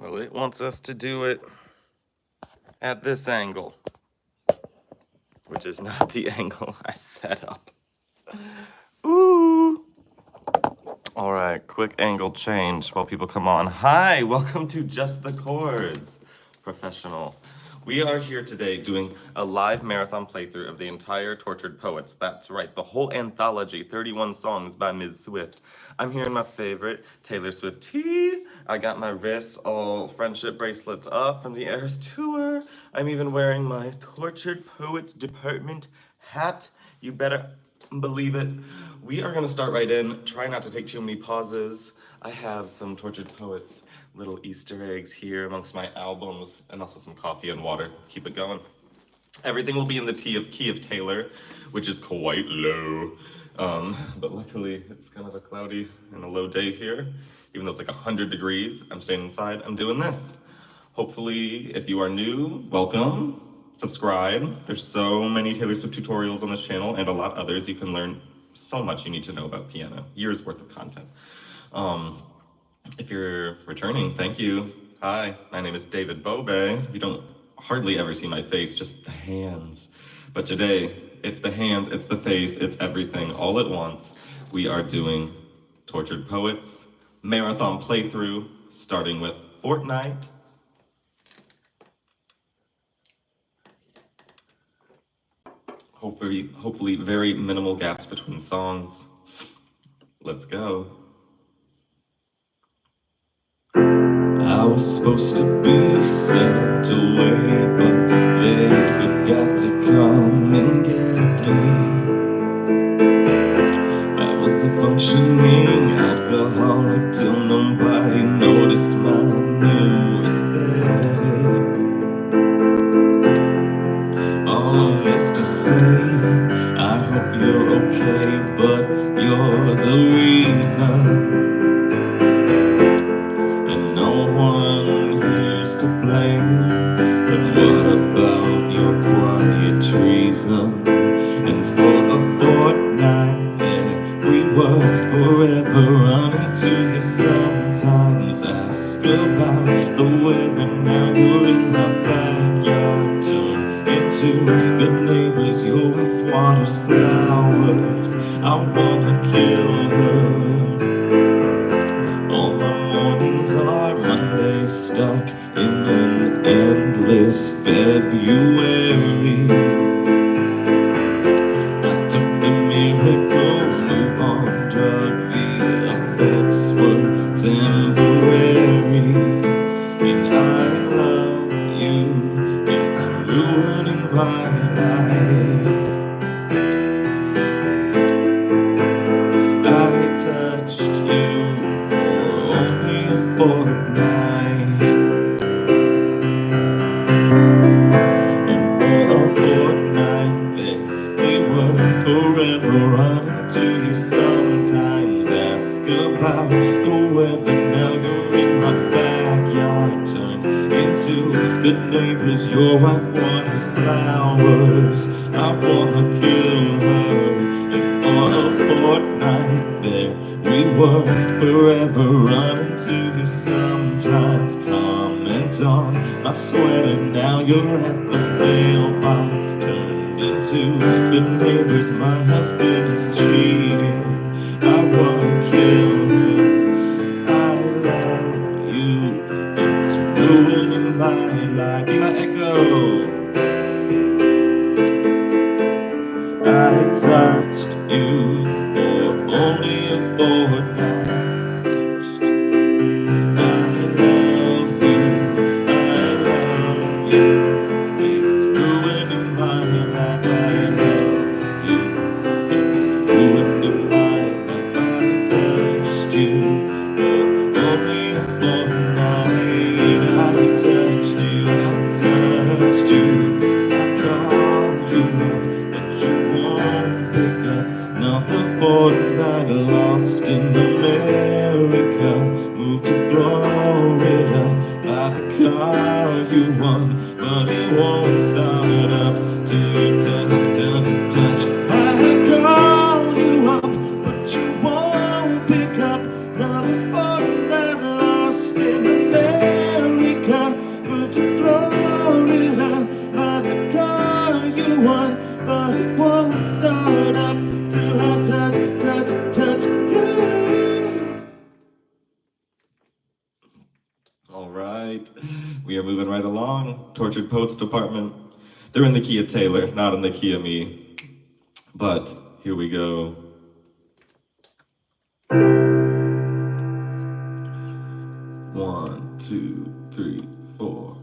Well, it wants us to do it at this angle, which is not the angle I set up. Ooh. All right, quick angle change while people come on. Hi, welcome to Just the Chords Professional. We are here today doing a live marathon playthrough of the entire Tortured Poets. That's right, the whole anthology, 31 songs by Ms. Swift. I'm here in my favorite Taylor Swift tee. I got my wrists all friendship bracelets up from the Eras tour. I'm even wearing my Tortured Poets Department hat. You better believe it. We are going to start right in. Try not to take too many pauses. I have some Tortured Poets little Easter eggs here amongst my albums, and also some coffee and water. Let's keep it going. Everything will be in the key of Taylor, which is quite low. But luckily, it's kind of a cloudy and a low day here. Even though it's like 100 degrees, I'm staying inside. I'm doing this. Hopefully, if you are new, welcome. Subscribe. There's so many Taylor Swift tutorials on this channel and a lot others. You can learn so much you need to know about piano. Years worth of content. If you're returning, thank you. Hi, my name is David Bobay. You don't hardly ever see my face, just the hands. But today, it's the hands, it's the face, it's everything all at once. We are doing Tortured Poets, marathon playthrough, starting with Fornite. Hopefully very minimal gaps between songs. Let's go. I was supposed to be sent away, but they forgot to come and get me. I was a functioning alcoholic till nobody noticed my new aesthetic. All of this to say, I hope you're okay, but you're the reason. To blame, but what about your quiet treason? And for a fortnight there, we were forever running to you. Sometimes ask about the weather. Now you're in my backyard, turn into good neighbors. Your wife waters flowers. I wanna kill her. All my mornings are Mondays stuck in an endless February. I took the miracle move on drug, the effects were temporary. And I love you, it's ruining my life. I touched you for only a fortnight, and for a fortnight there we were forever running to you. Sometimes ask about the weather. Now you're in my backyard, turn into good neighbors. Your wife waters flowers. I wanna kill her. And for a fortnight there we were forever running to you. Sometimes comment on my sweater. Now you're at the mailbox, turned into good neighbors. My husband is cheating. I wanna kill him. I love you, it's ruining my life. Be my echo. I touched you for only a fortnight. I love you, it's ruining my life. I love you, it's ruining my life. I touched you for only a fortnight. I touched you, I called you up, but you won't pick up. Another fortnight lost in America. Moved to Florida, buy the car you want, but it won't start up till you touch. I call you up, but you won't pick up. Another fortnight lost in America. right. We are moving right along. Tortured Poets Department. They're in the key of Taylor, not in the key of me. But here we go. One, two, three, four.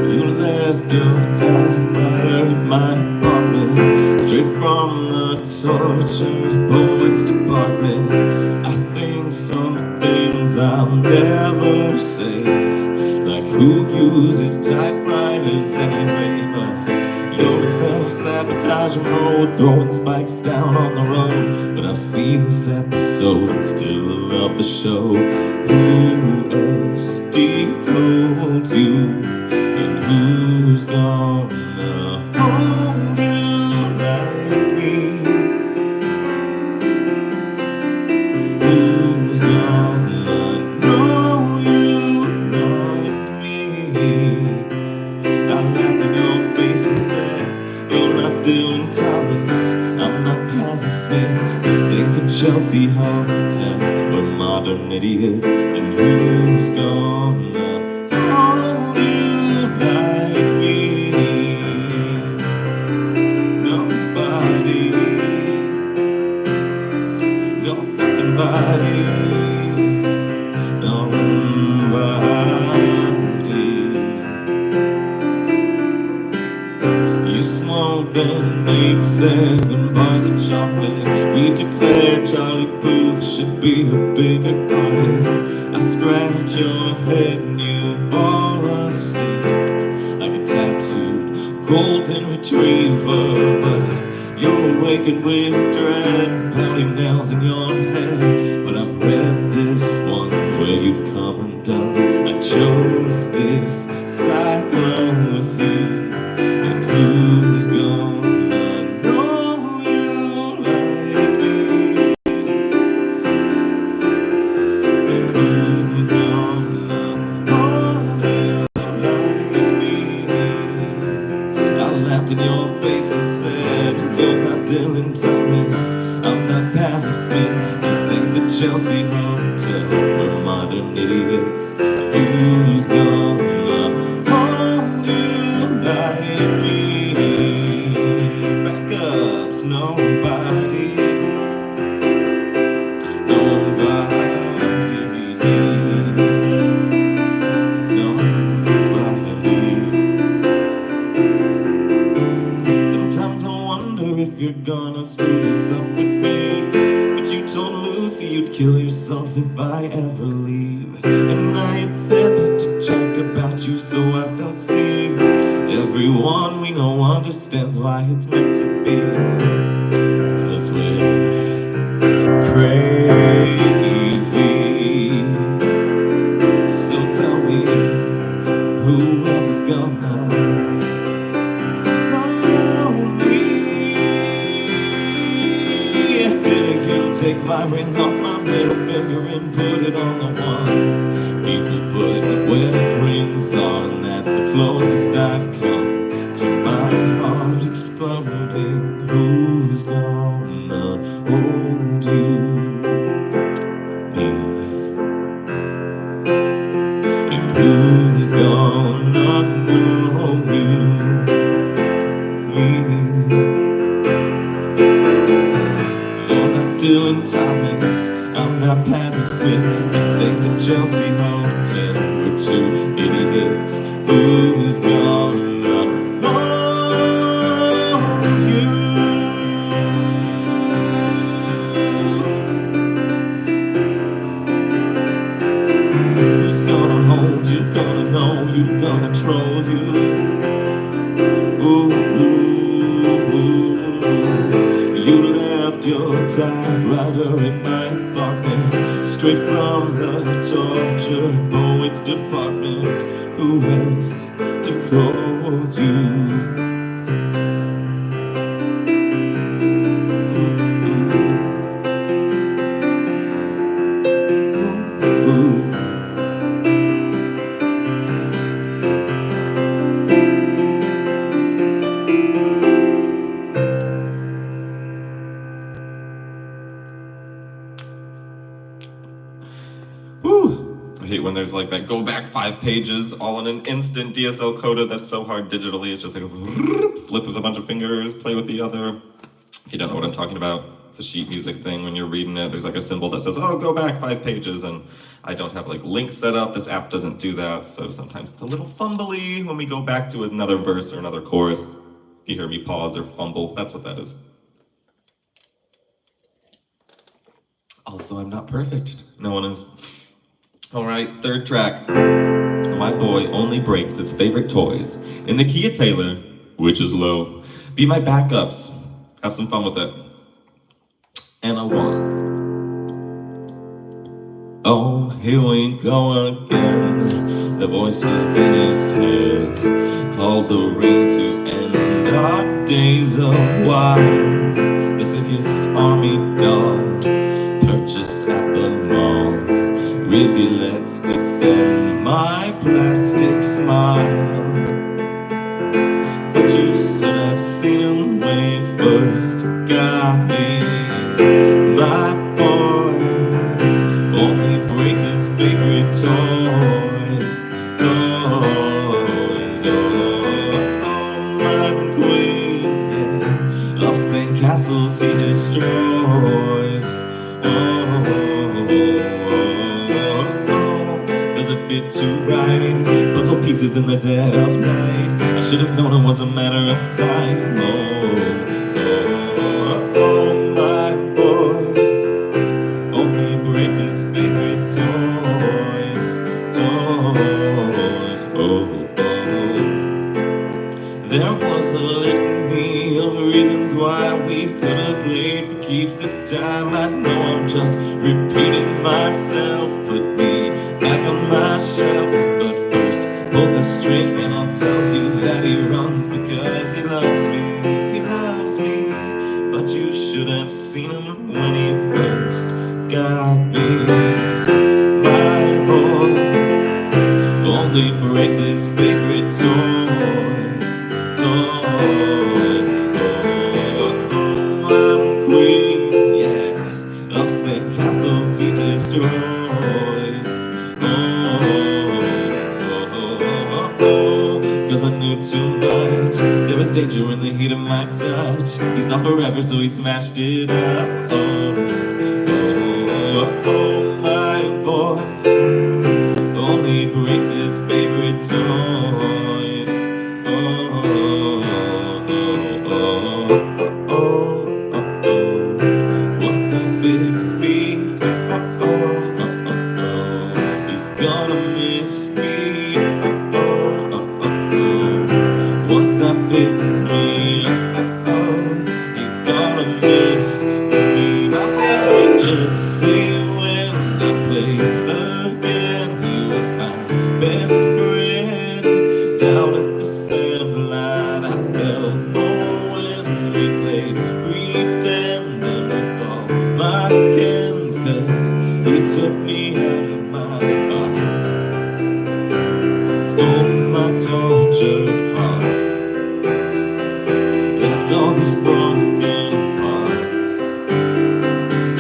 You left your typewriter in my apartment, straight from the Tortured Poets Department. I think some things I'll never say, like who uses typewriters anyway, but you're in self-sabotage mode, throwing spikes down on the road. But I've seen this episode and still love the show. Who else decodes you? And who's gonna hold you like me? Who's gonna know you like me? I laughed in your face and said, you're not Dylan Thomas, I'm not Patti Smith. This ain't the Chelsea Hotel, we're modern idiots. And who's gonna hold you like me? Nobody, no fucking body, nobody. You smoked and ate 7 bars of chocolate. We declared Charlie Puth should be a bigger artist. I scratch your head and you fall asleep like a tattooed golden retriever. But you're awakened with dread, pounding nails in your head. But I've read this one where you've come undone. I chose this cyclone with you. And who's gonna know you like me? And who's gonna hold you like me? I laughed in your face and said, you're not Dylan Thomas, I'm not Patti Smith. This ain't the Chelsea Hotel, we're modern idiots. Who's gonna hold you like me? Backup's nobody, nobody, nobody. Sometimes I wonder if you're gonna screw this up with me, but you told Lucy you'd kill yourself if I ever leave. And I had said that to joke about you, so I felt safe. Everyone we know understands why it's meant to be, 'cause we're crazy. So tell me, who else is gonna know me? Didn't you take my ring off my middle finger and put it on the one people put wedding rings on? And that's the closest I've come to my heart exploding. Who's gonna hold you? Me. And who's gonna know you? Me. You're not Dylan Thomas, I'm not Patti Smith. This ain't the Chelsea Hotel, we're two idiots. Who's gonna love you? Who's gonna hold you, gonna know you, gonna troll you? Ooh, ooh, ooh. You left your typewriter in my apartment, straight from the Tortured Poets Department. Who else decodes you? when there's like that go back 5 pages all in an instant DSL coda that's so hard digitally. It's just like a flip with a bunch of fingers, play with the other. If you don't know what I'm talking about, it's a sheet music thing. When you're reading it, there's like a symbol that says, oh, go back 5 pages, and I don't have like links set up. This app doesn't do that, so sometimes it's a little fumbly when we go back to another verse or another chorus. If you hear me pause or fumble, that's what that is. Also, I'm not perfect. No one is. All right, 3rd track. My boy only breaks his favorite toys in the key of Taylor, which is low. Be my backups. Have some fun with it. And a 1. Oh, here we go again. The voices in his head called the ring to end our days of wild. The sickest army doll purchased at the mall. Rivulets descend my plastic smile. But you should have seen him when he first got me. My boy only breaks his favorite toys. Toys, oh, my queen, yeah. Of sandcastles he destroys. Cause it fit too right. Puzzle pieces in the dead of night. I should have known it was a matter of time. Oh, my boy only breaks his favorite toys. Toys, oh. There was a litany of reasons why we could have played for keeps this time. I know I'm just repeating myself. Put me back on my shelf. But first, pull the string and I'll tell you that he runs because he loves me. He loves me. But you should have seen him when he first got me. My boy only breaks his favorite toys. Toys, oh, I'm queen, yeah, of sandcastles he destroys. Cause I knew too much. There was danger in the heat of my touch. He saw forever, so he smashed it up. Oh, my boy only breaks his favorite toys. Once I fix me, he's gonna miss me. Once I fix me, he's gonna miss me. My favorite just say when they play again. He was my best friend down at the sandline. I felt more when we played pretending with all my Kens, cause he took me out of my box, stole my tortured heart, left all these broken parts,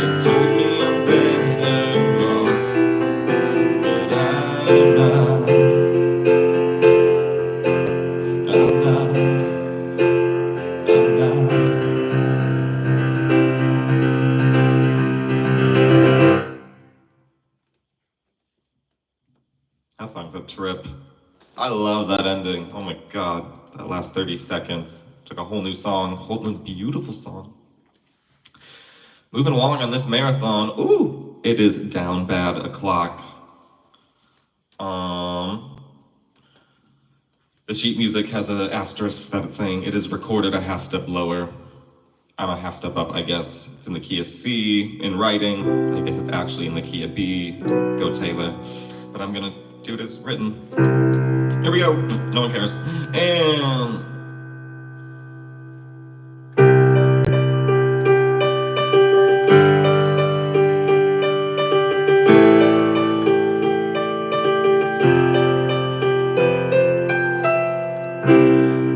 and told me I'm better off, but I'm not. I'm not. I'm not. That song's a trip. I love that ending. Oh my god, that last 30 seconds. It's like a whole new song, whole new beautiful song. Moving along on this marathon. Ooh, it is down bad o'clock. The sheet music has an asterisk that it's saying it is recorded a half step lower. I'm a half step up, I guess. It's in the key of C in writing. I guess it's actually in the key of B. Go Taylor. But I'm gonna do it as written. Here we go. No one cares. And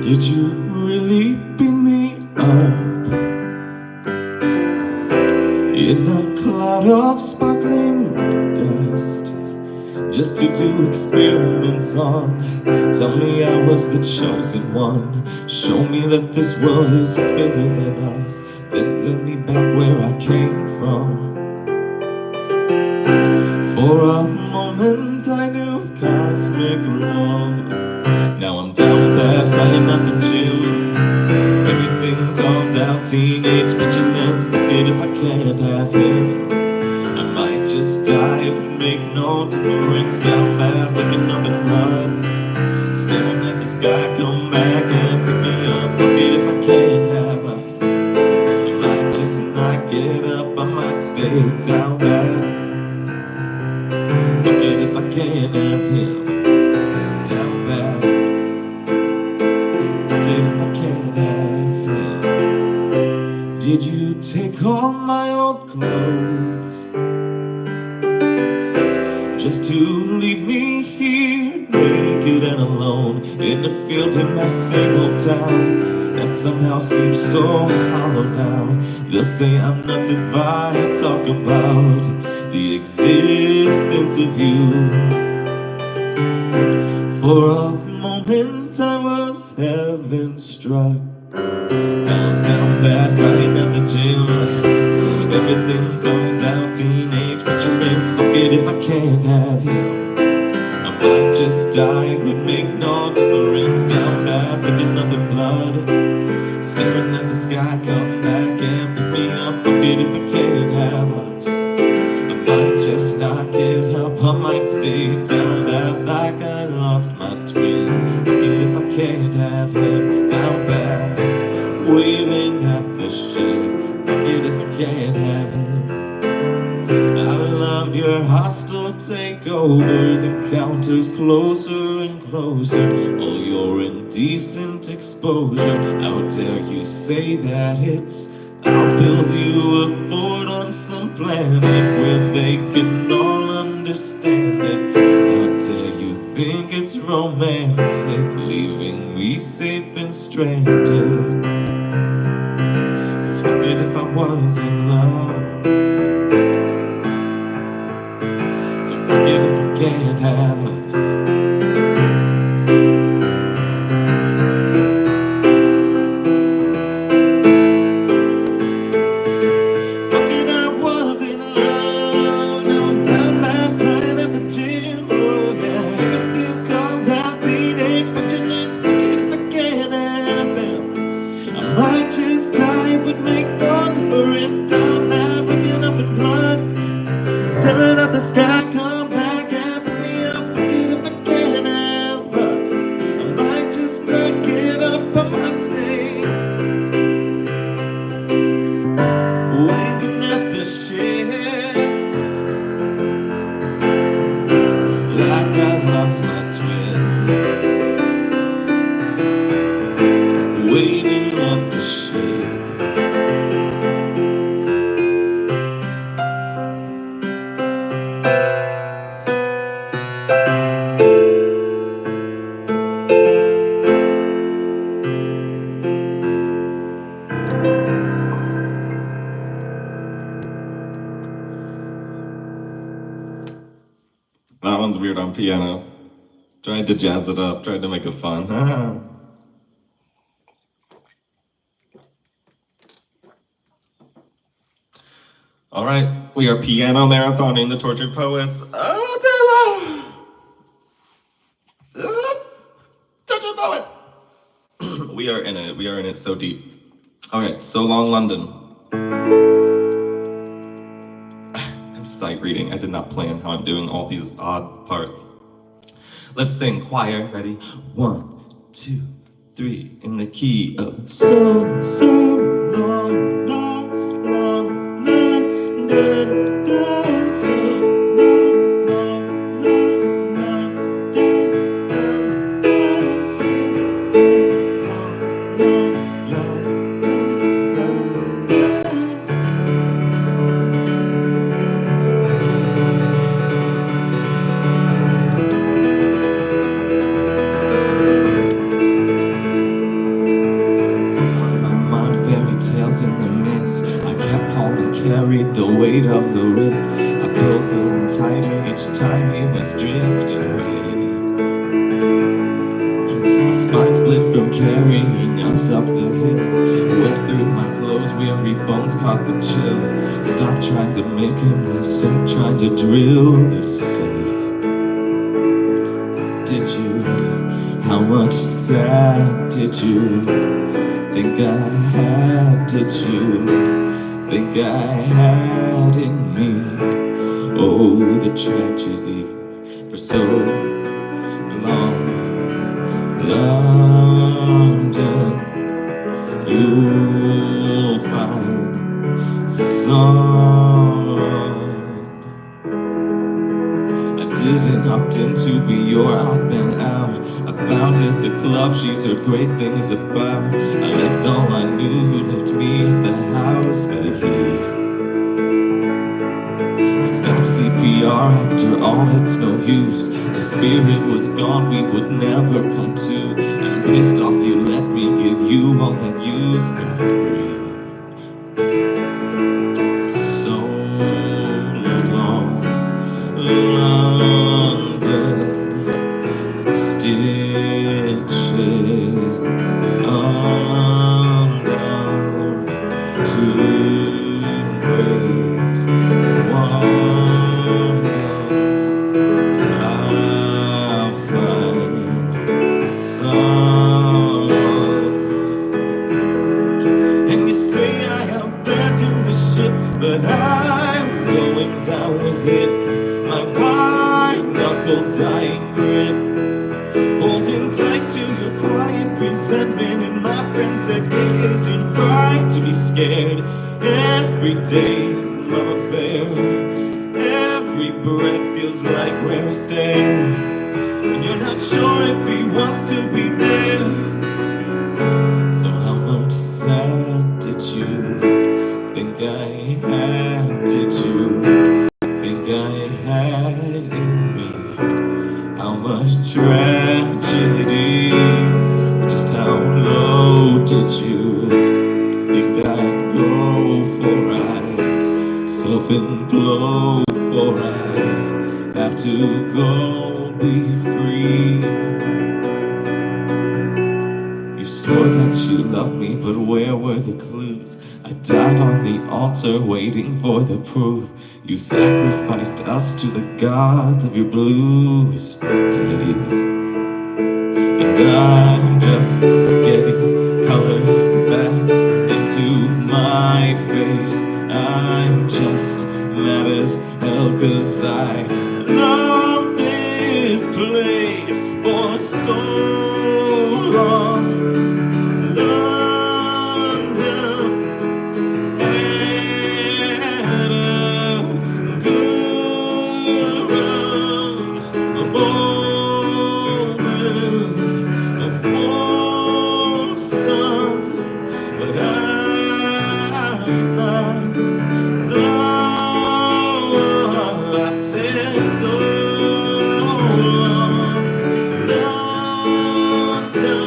did you really beat me up in a cloud of sparkling dust? just to do experiments on. Tell me I was the chosen one. Show me that this world is bigger than us. Then bring me back where I came from. For a moment I knew cosmic love. Now I'm down bad, crying at the gym. Everything comes out, teenage petulance. Forget if I can't have him. I might just die, it would make no difference. Down bad, waking up in blood, staring at the sky, come back and pick me up. Forget if I can't have us. I might just not get up, I might stay down bad. Forget if I can't have him. Down bad. Forget if I can't have him. Did you take all my old clothes just to leave me here naked and alone in the field in my same old town that somehow seems so hollow now? They'll say I'm nuts if I talk about the existence of you. For a moment I was heaven struck. Now I'm down bad, crying at the gym. Everything comes out, teenage petulance. Forget if I can't have him. I might just die, it would make no difference. Down bad, picking up in blood, staring at the sky, come back and pick me up. Forget if I can't have us. I might just not get up, I might stay down bad like I lost my twin. Forget if I can't have him. Down bad, waving at the ship. Forget if I can't have him. I loved your hostile takeovers, encounters closer and closer, all your indecent exposure. How dare you say that it's I'll build you a fort on some planet where they can all understand it. How dare you think it's romantic, leaving me safe and stranded? 'Cause forget if I was in love. So forget if I can't have us. Staring at the sky, come back and pick me up. Forget if I can't have us. I might just not get up, I might stay waving at the ship like I lost my twin. Waving at the ship. That one's weird on piano. Tried to jazz it up, tried to make it fun. All right, we are piano marathoning the Tortured Poets. Oh, Taylor! Tortured Poets! We are in it so deep. All right, So Long London. I'm sight reading. I did not plan how I'm doing all these odd parts. Let's sing choir. Ready? 1, 2, 3. In the key of so long, long, long, London, so long, long, long, London, so long, long, tales in the mist. I kept calm and carried the weight of the rift. I built the him tighter each time he was drifting away. My spine split from carrying us up the hill. Wet through my clothes, weary bones caught the chill. Stop trying to make him laugh, stop trying to drill this safe. Did you? How much sad did you think I had? Did you think I had in me? Oh, the tragedy for so long. London, you'll find someone. I didn't opt in to be your odd man out. I found at the club she's heard great things about. I left all I knew, left me at the house by the heath. I stopped CPR after all, it's no use. The spirit was gone, we would never come to. And I'm pissed off you let me give you all that youth for free. So long, London, stitches undone, two graves, one gone. I'll find someone. And you say I abandoned the ship, but I was going down with it. My white-knuckle dying grip, holding tight to your quiet resentment. And my friend said it isn't right to be scared. Every day, love affair. Every breath feels like rarest air. And you're not sure if he wants to be there. So how much sad did you think I had? Did you think I had in me? How much tragedy? Just how low did you think I'd go for? I'd self-implode for I'd have to go be free. You swore that you loved me, but where were the clues? I died on the altar waiting for the proof. You sacrificed us to the gods of your bluest days. And I'm just getting color back into my face. I'm just mad as hell 'cause I love this place for so long. London had a good run, a moment of warm sun, but I'm not the one. I said so long, London,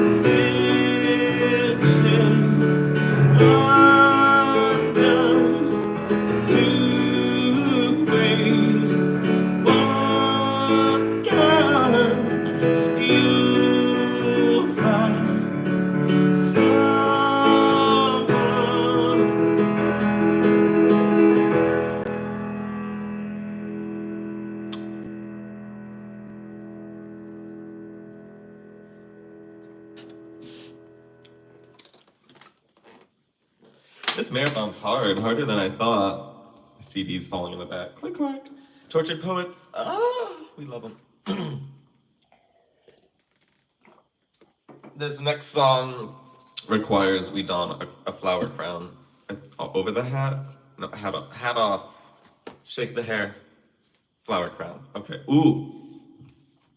stitches undone, two ways, one gone. You'll find someone. This marathon's hard, harder than I thought. The CD's falling in the back. Click, clack. Tortured Poets. We love them. This next song requires we don a flower crown over the hat. No, hat off. Shake the hair. Flower crown. Okay. Ooh.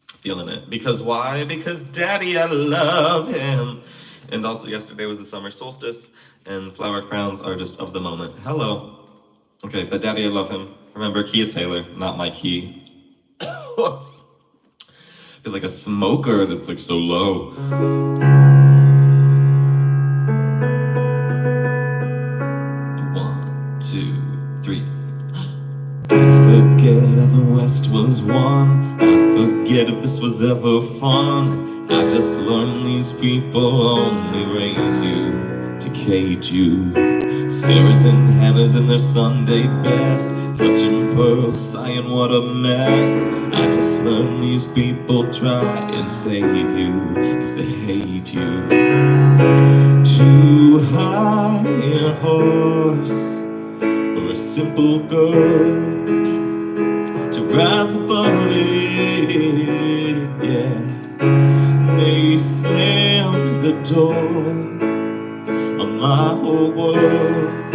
Feeling it. Because why? Because Daddy, I love him. And also yesterday was the summer solstice, and flower crowns are just of the moment. Hello. Okay, but Daddy, I love him. Remember, Kia Taylor, not my key. I feel like a smoker that's like so low. One, two, three. Breakfast if this was ever fun. I just learned these people only raise you to cage you. Sarah's and Hannah's in their Sunday best, clutching pearls, sighing what a mess. I just learned these people try and save you, cause they hate you. Too high a horse for a simple girl to rise above it, yeah. They slammed the door on my whole world,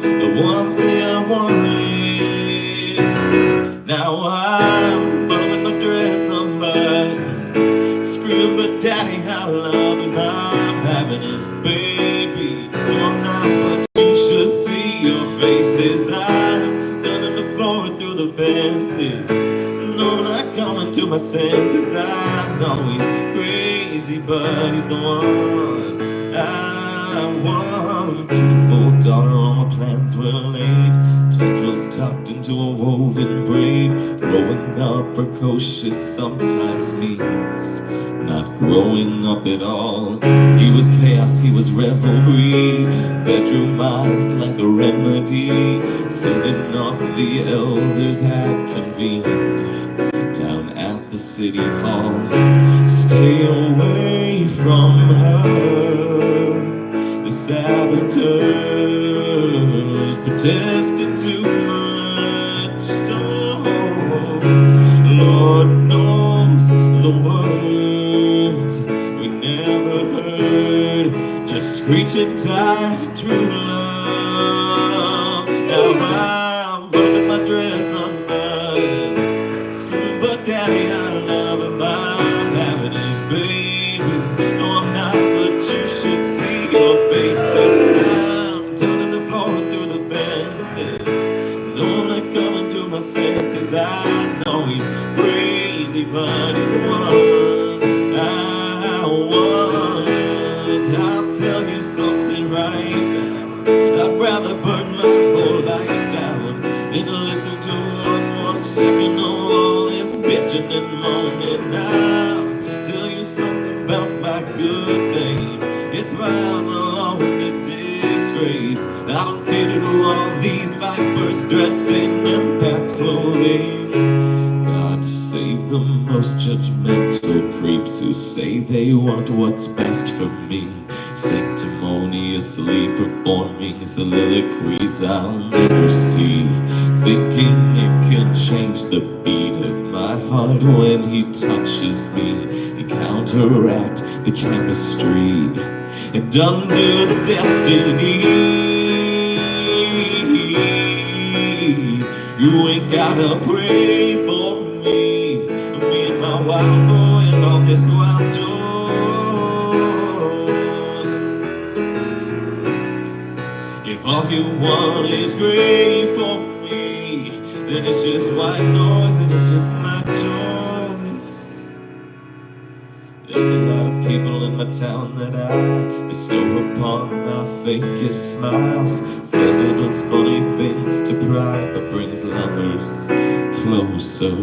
the one thing I wanted. Now I'm falling with my dress unbuttoned, screaming, but daddy, I love and I'm having his baby. No, I'm not, but you should see your faces. I'm done on the floor through the fences. No, I'm not coming to my senses. I know he's crazy, but he's the one I want. Dutiful daughter, all my plans were laid, tendrils tucked into a woven braid. Growing up precocious sometimes means not growing up at all. He was chaos, he was revelry, bedroom eyes like a remedy. Soon enough the elders had convened down at the city hall. Stay away from her, the saboteurs protested too much. Oh, Lord knows the words we never heard, just screeching tires of true love. Now I'm running my dress undone, screaming, but daddy, I love him. I'm having his baby. No, I'm not, but you should see your faces. Time turning the floor through the fences. No, I'm not coming to my senses. I know he's crazy, but he's the one I want. I'll tell you something right now, I'd rather burn my whole life down than to listen to one more second of all this bitching and moaning. I'll tell you something about my good name, it's bound along to disgrace. I don't cater to all these vipers dressed in empath's clothing. God save the most judgmental creeps who say they want what's best for me, sanctimoniously performing soliloquies I'll never see, thinking it can change the beat of my heart when he touches me and counteract the chemistry and undo the destiny. You ain't gotta pray for me and my wild boy and all this wild joy. If all you want is great for me, then it's just white noise and it's just my choice. There's a lot of people in my town that I bestow upon my fakest smiles. Scandal does funny things to pride, but brings lovers closer.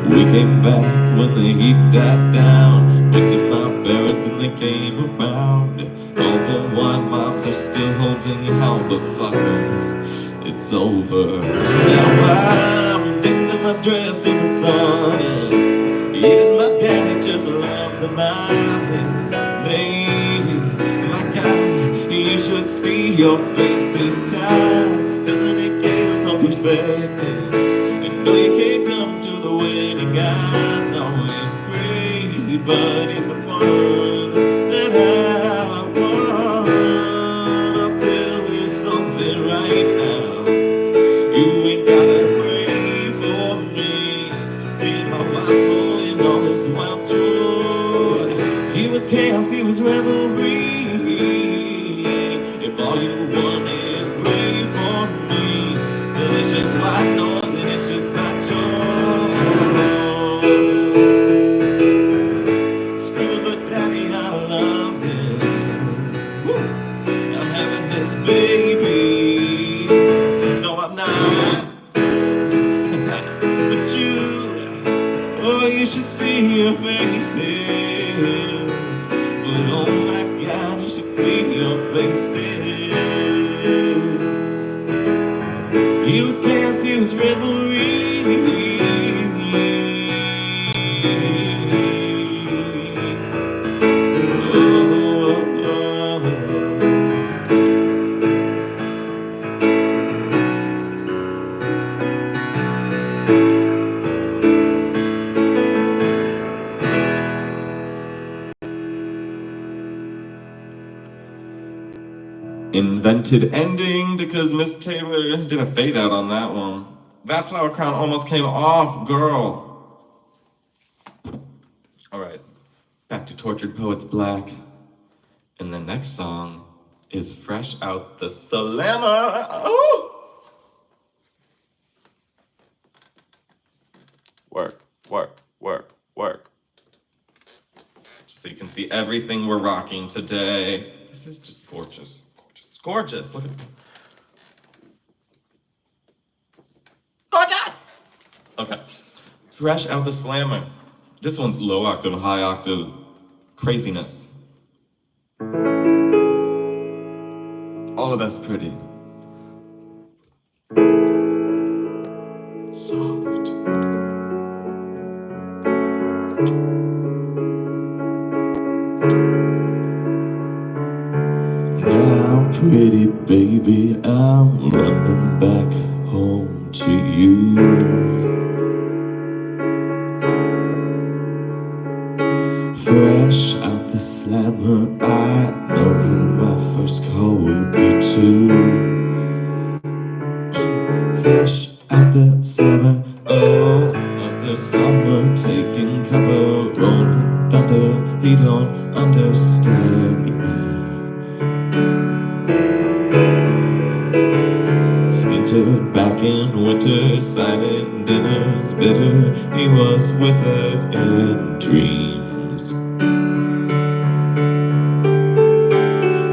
We came back when the heat died down, went to my parents and they came around. All the wine moms are still holding out, but fuck 'em, it's over. Now I'm dancing my dress in the sun, and even my daddy just loves him. I'm his lady, my guy. You should see your faces. Time doesn't it give some perspective? And no, you can't come to the wedding. I know he's crazy, but he's the one that I want. I'll tell you something right now, you ain't gotta pray for me and my white boy and all this wild joy. He was chaos, he was revelry. If all you want is great for me, then it's just white noise and it's just my joy. Scream faces. He was chaos, he was revelry. Invented ending because Miss Taylor did a fade out on that one. That flower crown almost came off, girl. All right, back to Tortured Poets Black. And the next song is fresh out the slammer. Oh! Work, work, work, work. So you can see everything we're rocking today. This is just gorgeous. Gorgeous. Gorgeous. Look at it. Gorgeous! Okay. Fresh out the slammer. This one's low octave, high octave craziness. Oh, that's pretty. Soft. Now, pretty baby, I'm running back home to you. Fresh out the slammer, I know who my first call will be too. Fresh out the slammer, oh, of the summer, taking cover, rolling thunder, he don't understand me. Splintered back in winter, silent dinners, bitter, he was with her in dreams.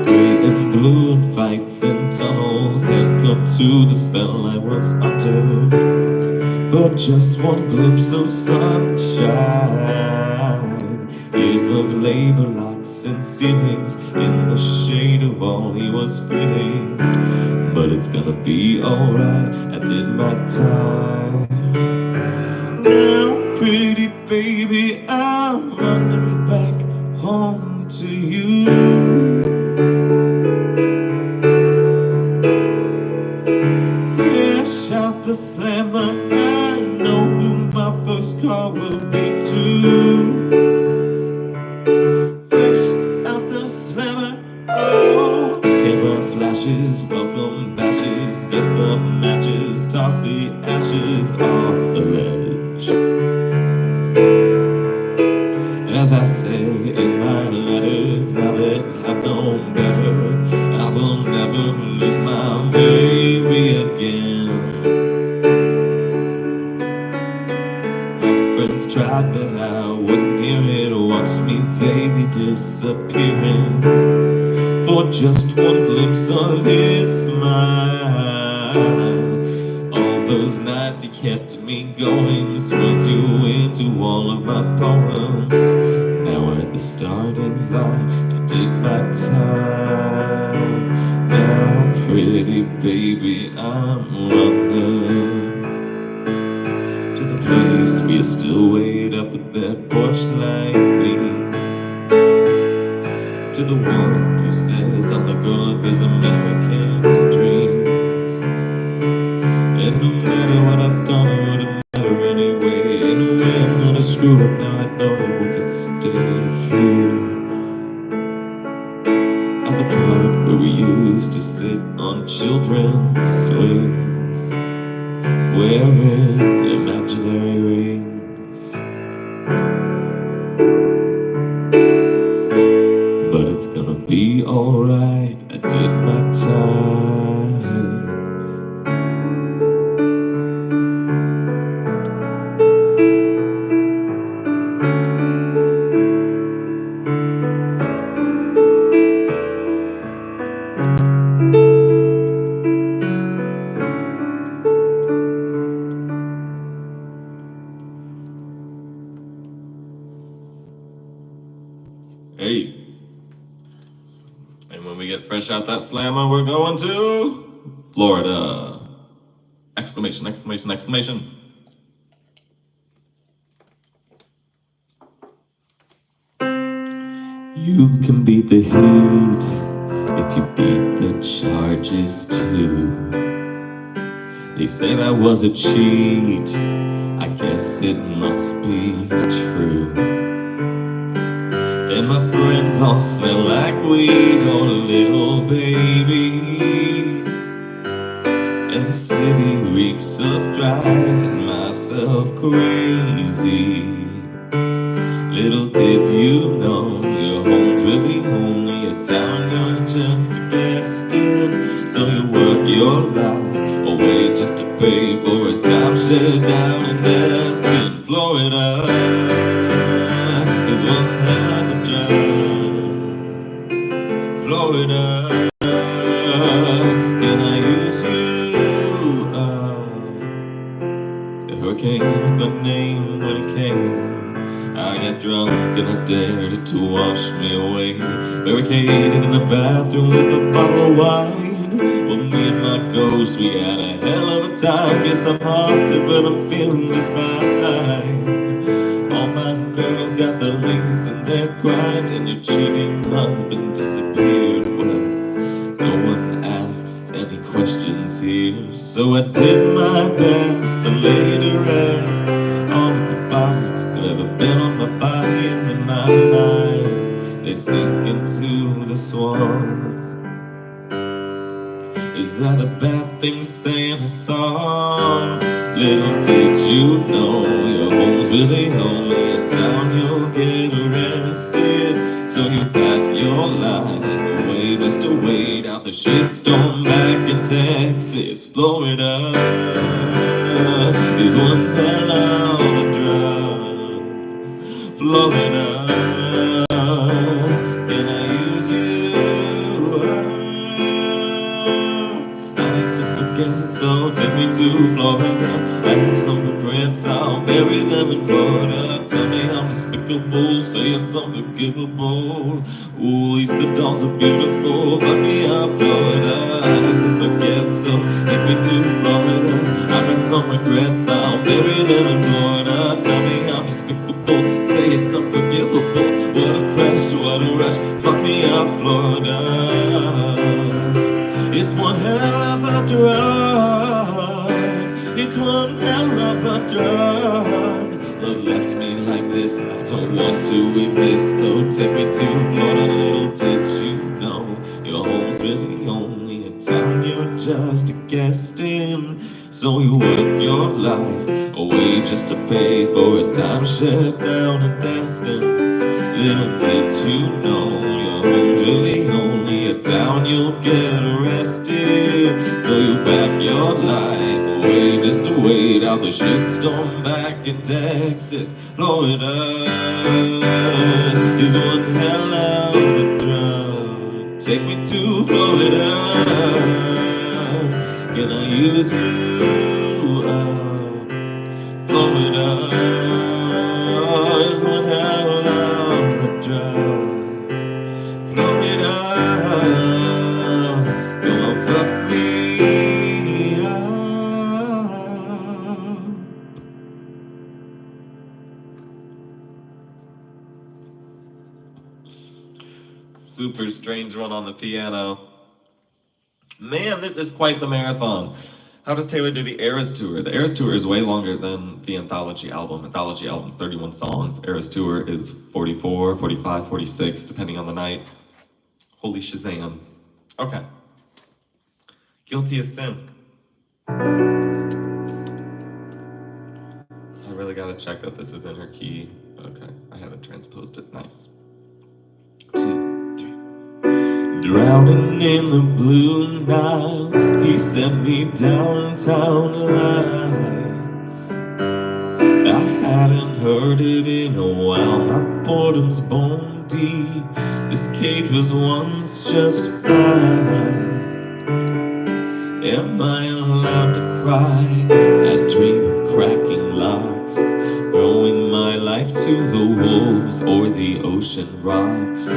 Gray and blue and fights and tunnels, handcuffed to the spell I was under, for just one glimpse of sunshine. Years of labor, locks and ceilings, in the shade of all he was feeling. But it's gonna be alright, I did my time. Now, pretty baby, I'm running back home to you. Fresh out the slammer, I know who my first call will be too. Fresh out the slammer, oh, camera flashes, welcome bashes, get the matches, toss the ashes off the ledge. As I said in my letters, now that I've known better, I will never lose my baby again. My friends tried, but I wouldn't hear it. Watched me daily disappearing for just one glimpse of his smile. All those nights he kept me going, swirled you into all of my poems. Now we're at the starting line, I did my time. Now, pretty baby, I'm running to the place where you still wait up at that porch light gleam. To the one who says I'm the girl of his American dreams. And no matter what I've done, it wouldn't matter anyway. And when I screw up now, I know that we'll just stay here at the park where we used to sit on children's swings, wearing imaginary rings. But it's gonna be alright, I did my time. Hey, And when we get fresh out that slammer, we're going to Florida. Exclamation, exclamation, exclamation. You can beat the heat if you beat the charges too. They said I was a cheat, I guess it must be true. And my friends all smell like weed, all little babies. And the city reeks of driving myself crazy. Little did you know your home's really only a town you're just a guest in. So you work your life away just to pay for a timeshare down in Destin, Florida. Is one hell of a drive. Florida, can I use you? The hurricane with my name when it came. I got drunk and I dared it to wash me away. Barricaded in the bathroom with a bottle of wine. Well, me and my ghost, we had a hell of a time. Yes, I'm haunted, but I'm feeling just fine. All my girls got the lace in their grind, and your cheating husband disappeared. Well, no one asked any questions here, so I did my best to lay to rest all of the bodies that have ever been on my body and in my mind. They sink into the swamp. Is that a bad thing to say in a song? Little did you know your home's really only a town you'll get arrested. So you pack your life away just to wait out the shitstorm back in Texas. Florida is one hell of a drive. Florida, can I use you? So take me to Florida. I have some regrets, I'll bury them in Florida. Tell me I'm despicable, say it's unforgivable. Ooh, at least the dolls are beautiful. Fuck me up, Florida. I need to forget, so take me to Florida. I've got some regrets, I'll bury them in Florida. Tell me I'm despicable, say it's unforgivable. What a crash, what a rush. Fuck me up, Florida. It's one hell of a drive. It's one hell of a drive. Love left me like this, I don't want to exist. So take me to Florida. Little did you know your home's really only a town you're just a guest in. So you work your life away just to pay for a timeshare down in Destin. Little did you know your home's really only a town you'll get arrested. So you pack your life away just to wait out the shitstorm back in Texas. Florida is one hell of a drive. Take me to Florida. Can I use you? Florida is one hell of a drive. Florida, gonna fuck me up. Super strange one on the piano. Man, this is quite the marathon. How does Taylor do the Eras Tour? The Eras Tour is way longer than the Anthology album. Anthology album's 31 songs. Eras Tour is 44, 45, 46, depending on the night. Holy Shazam. Okay. Guilty as Sin. I really gotta check that this is in her key. Okay, I haven't transposed it. Nice. 2, 3. Drowning in the blue Nile, he sent me downtown lights. I hadn't heard it in a while, my boredom's bone deep. This cage was once just fine. Am I allowed to cry? I dream of cracking locks, throwing my life to the wolves or the ocean. ocean rocks,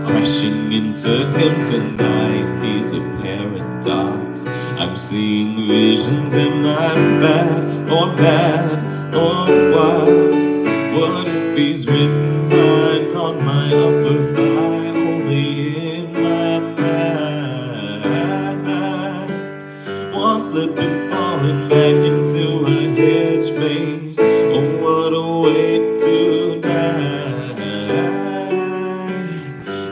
crashing into him tonight. He's a paradox. I'm seeing visions. Am I bad or mad or wise? What if he's written mine on my upper thigh, only in my mind? One slip and falling back into a hedge maze. Oh, what a way to die.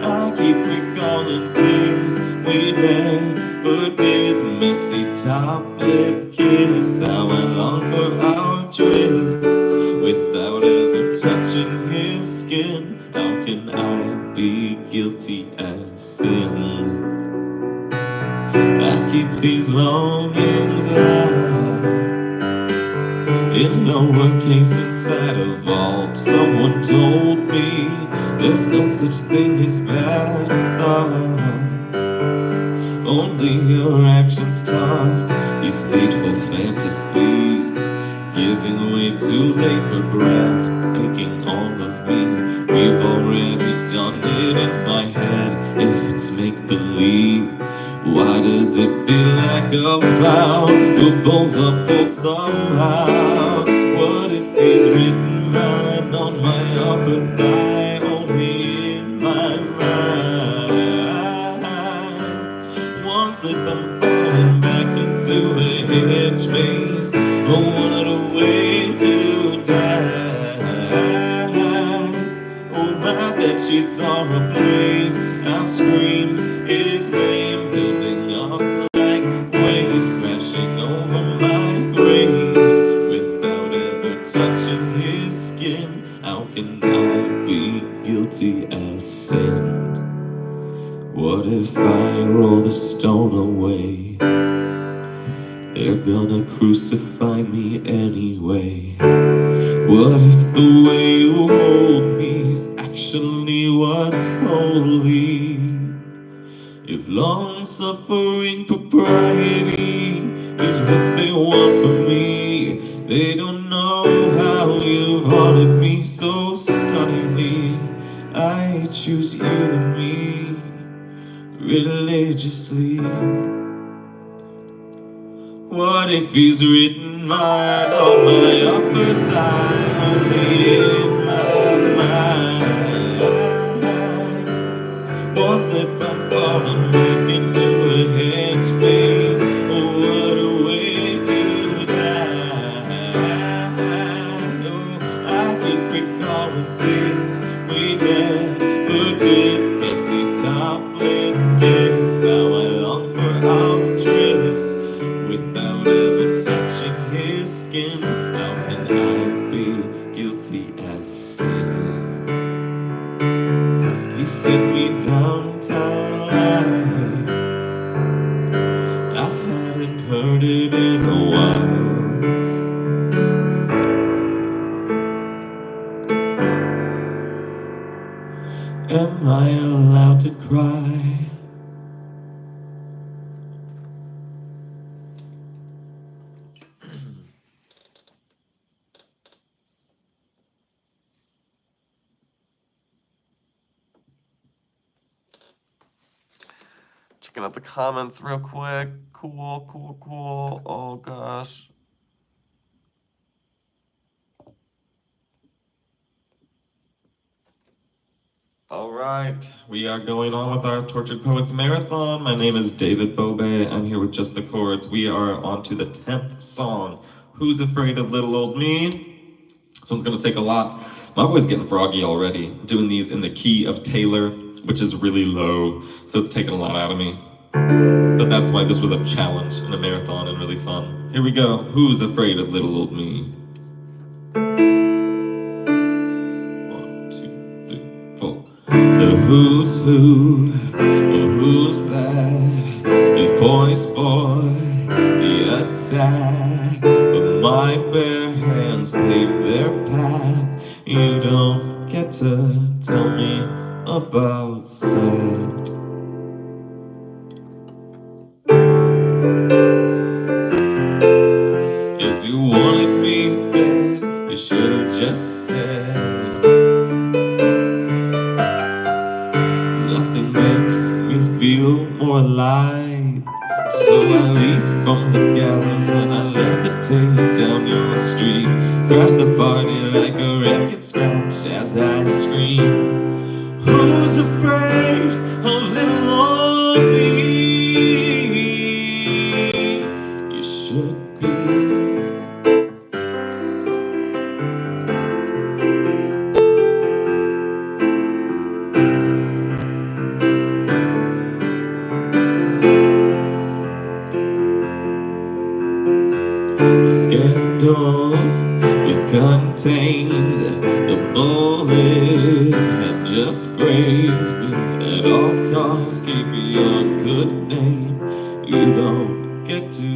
I keep recalling things we never did. Messy top lip kiss. How I long for our trysts without ever touching his skin. How can I be guilty as sin? I keep these longings alive in lowercase inside a vault. Someone told me there's no such thing as bad thoughts. Only your actions talk. These fateful fantasies, giving way to labor breath, aching all of me. We've already done it in my head. If it's make-believe, why does it feel like a vow? We're both uphold somehow. What if he's written mine on my upper thigh, only in my mind? One slip I'm falling back into a hedge maze. Oh, what a way to die. Oh, my bedsheets are ablaze. I've screamed his name, building up like waves, crashing over my grave without ever touching his skin. How can I be guilty as sin? What if I roll the stone away? They're gonna crucify me anyway. What if the way you hold me is actually what's holy? If long-suffering propriety is what they want from me, they don't know how you've haunted me so stunningly. I choose you and me religiously. What if he's written mine on my upper thigh, only in my mind? One slip I'm falling back into a hedge maze. Oh, what a way to die. Oh, I keep recalling things we never did. Messy top lip kiss. How I long for our tryst without ever touching his skin. How can I be guilty as sin? He sent me downtown lights. I hadn't heard it in a while. Am I allowed to cry? Checking out the comments real quick. Cool, cool, cool. Oh gosh. All right, we are going on with our Tortured Poets Marathon. My name is David Bobay. I'm here with Just the Chords. We are on to the 10th song, Who's Afraid of Little Old Me? This one's gonna take a lot. My voice is getting froggy already. I'm doing these in the key of Taylor, which is really low, so it's taking a lot out of me. But that's why this was a challenge and a marathon and really fun. Here we go. Who's afraid of little old me? 1, 2, 3, 4. The who's who, or who's that? Is poised for the attack, but my bare hands pave their path. You don't get to tell me about sad. If you wanted me dead, you should have just said. feel more alive. So I leap from the gallows and I levitate down your street. Crash the party like a record scratch as I scream. Who's afraid of little old me? You should be. Scandal was contained. The bullet had just grazed me. At all costs, keep your good name. You don't get to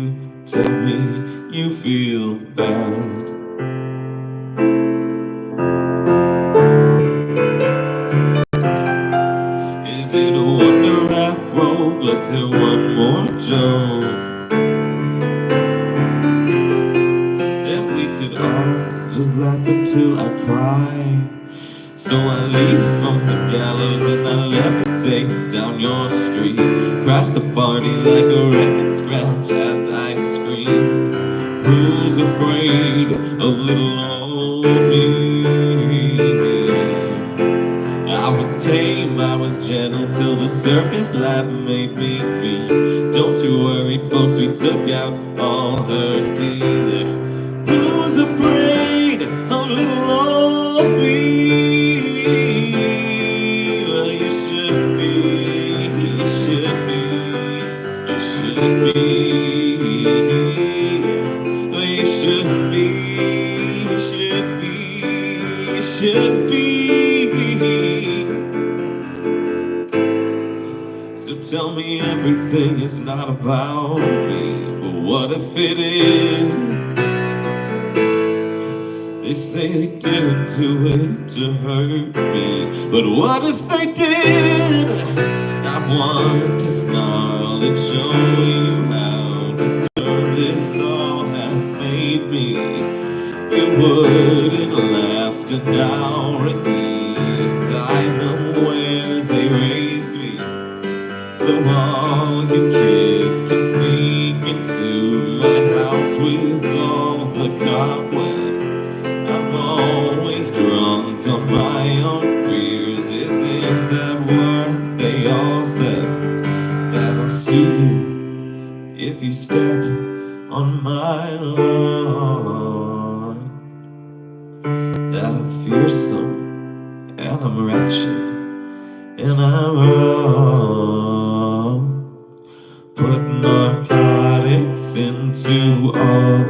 tell me you feel bad. Is it a wonder rap rogue? Let's hear one more joke. Just laugh until I cry. So I leap from the gallows and I levitate down your street. Crash the party like a record scratch as I scream. Who's afraid of little old me? I was tame, I was gentle till the circus laugh made me mean. Don't you worry folks, we took out all her teeth. Who's afraid of little old me? Well, you should be, you should be, you should be. Well, you should be, you should be, you should be. So tell me everything is not about me, but what if it is? They say they didn't do it to hurt me, but what if they did? I want to snarl and show you how disturbed this all has made me. It wouldn't last an hour in the asylum where they raised me. So all you kids can sneak into my house with all the cobwebs. I'm always drunk on my own fears. Isn't that what they all said? That I'll sue you if you step on my lawn. That I'm fearsome and I'm wretched and I'm wrong. Put narcotics into all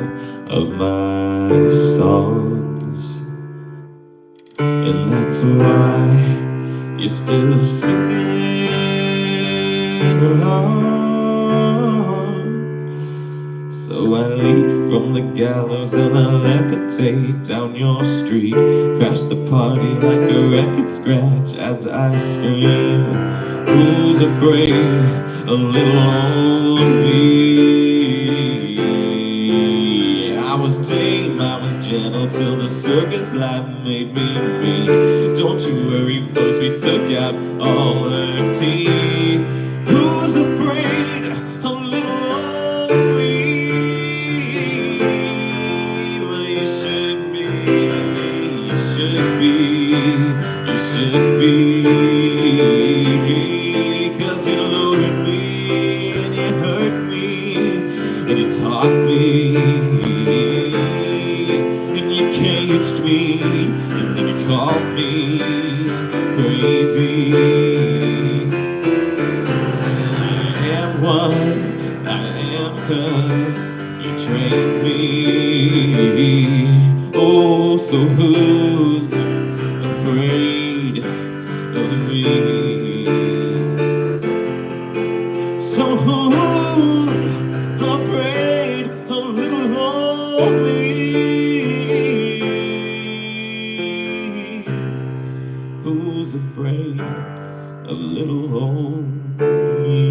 of my songs, and that's why you're still singing along. So I leap from the gallows and I levitate down your street. Crash the party like a record scratch as I scream. Who's afraid of little old me? I was tame, I was gentle till the circus life made me mean. Don't you worry folks, we took out all her teeth. Who's afraid of little old me? Well, you should be, you should be, you should be. 'Cause you lured me and you hurt me and you taught me and you caged me and then you called me crazy. I am what I am 'cause you trained me. Oh, so who's afraid of me? So who's afraid of little old me? Who's afraid of little old me?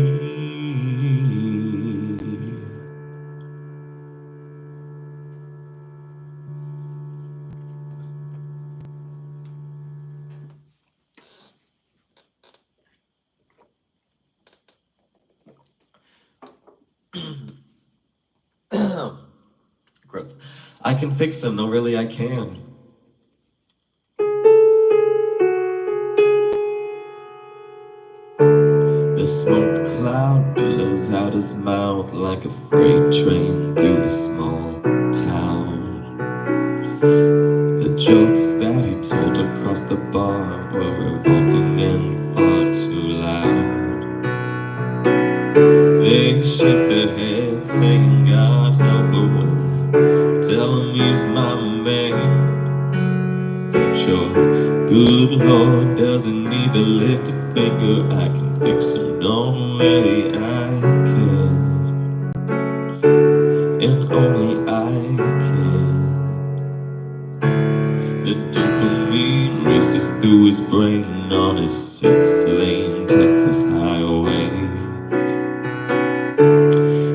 I can fix them, no really I can. The smoke cloud billows out his mouth like a freight train through a small town. The jokes that he told across the bar were revolting and far too loud. They shake their heads saying God help her when I tell him he's my man. But your good Lord doesn't need to lift a finger. I can fix him, no really I can. And only I can. The dopamine races through his brain on his 6-lane Texas highway.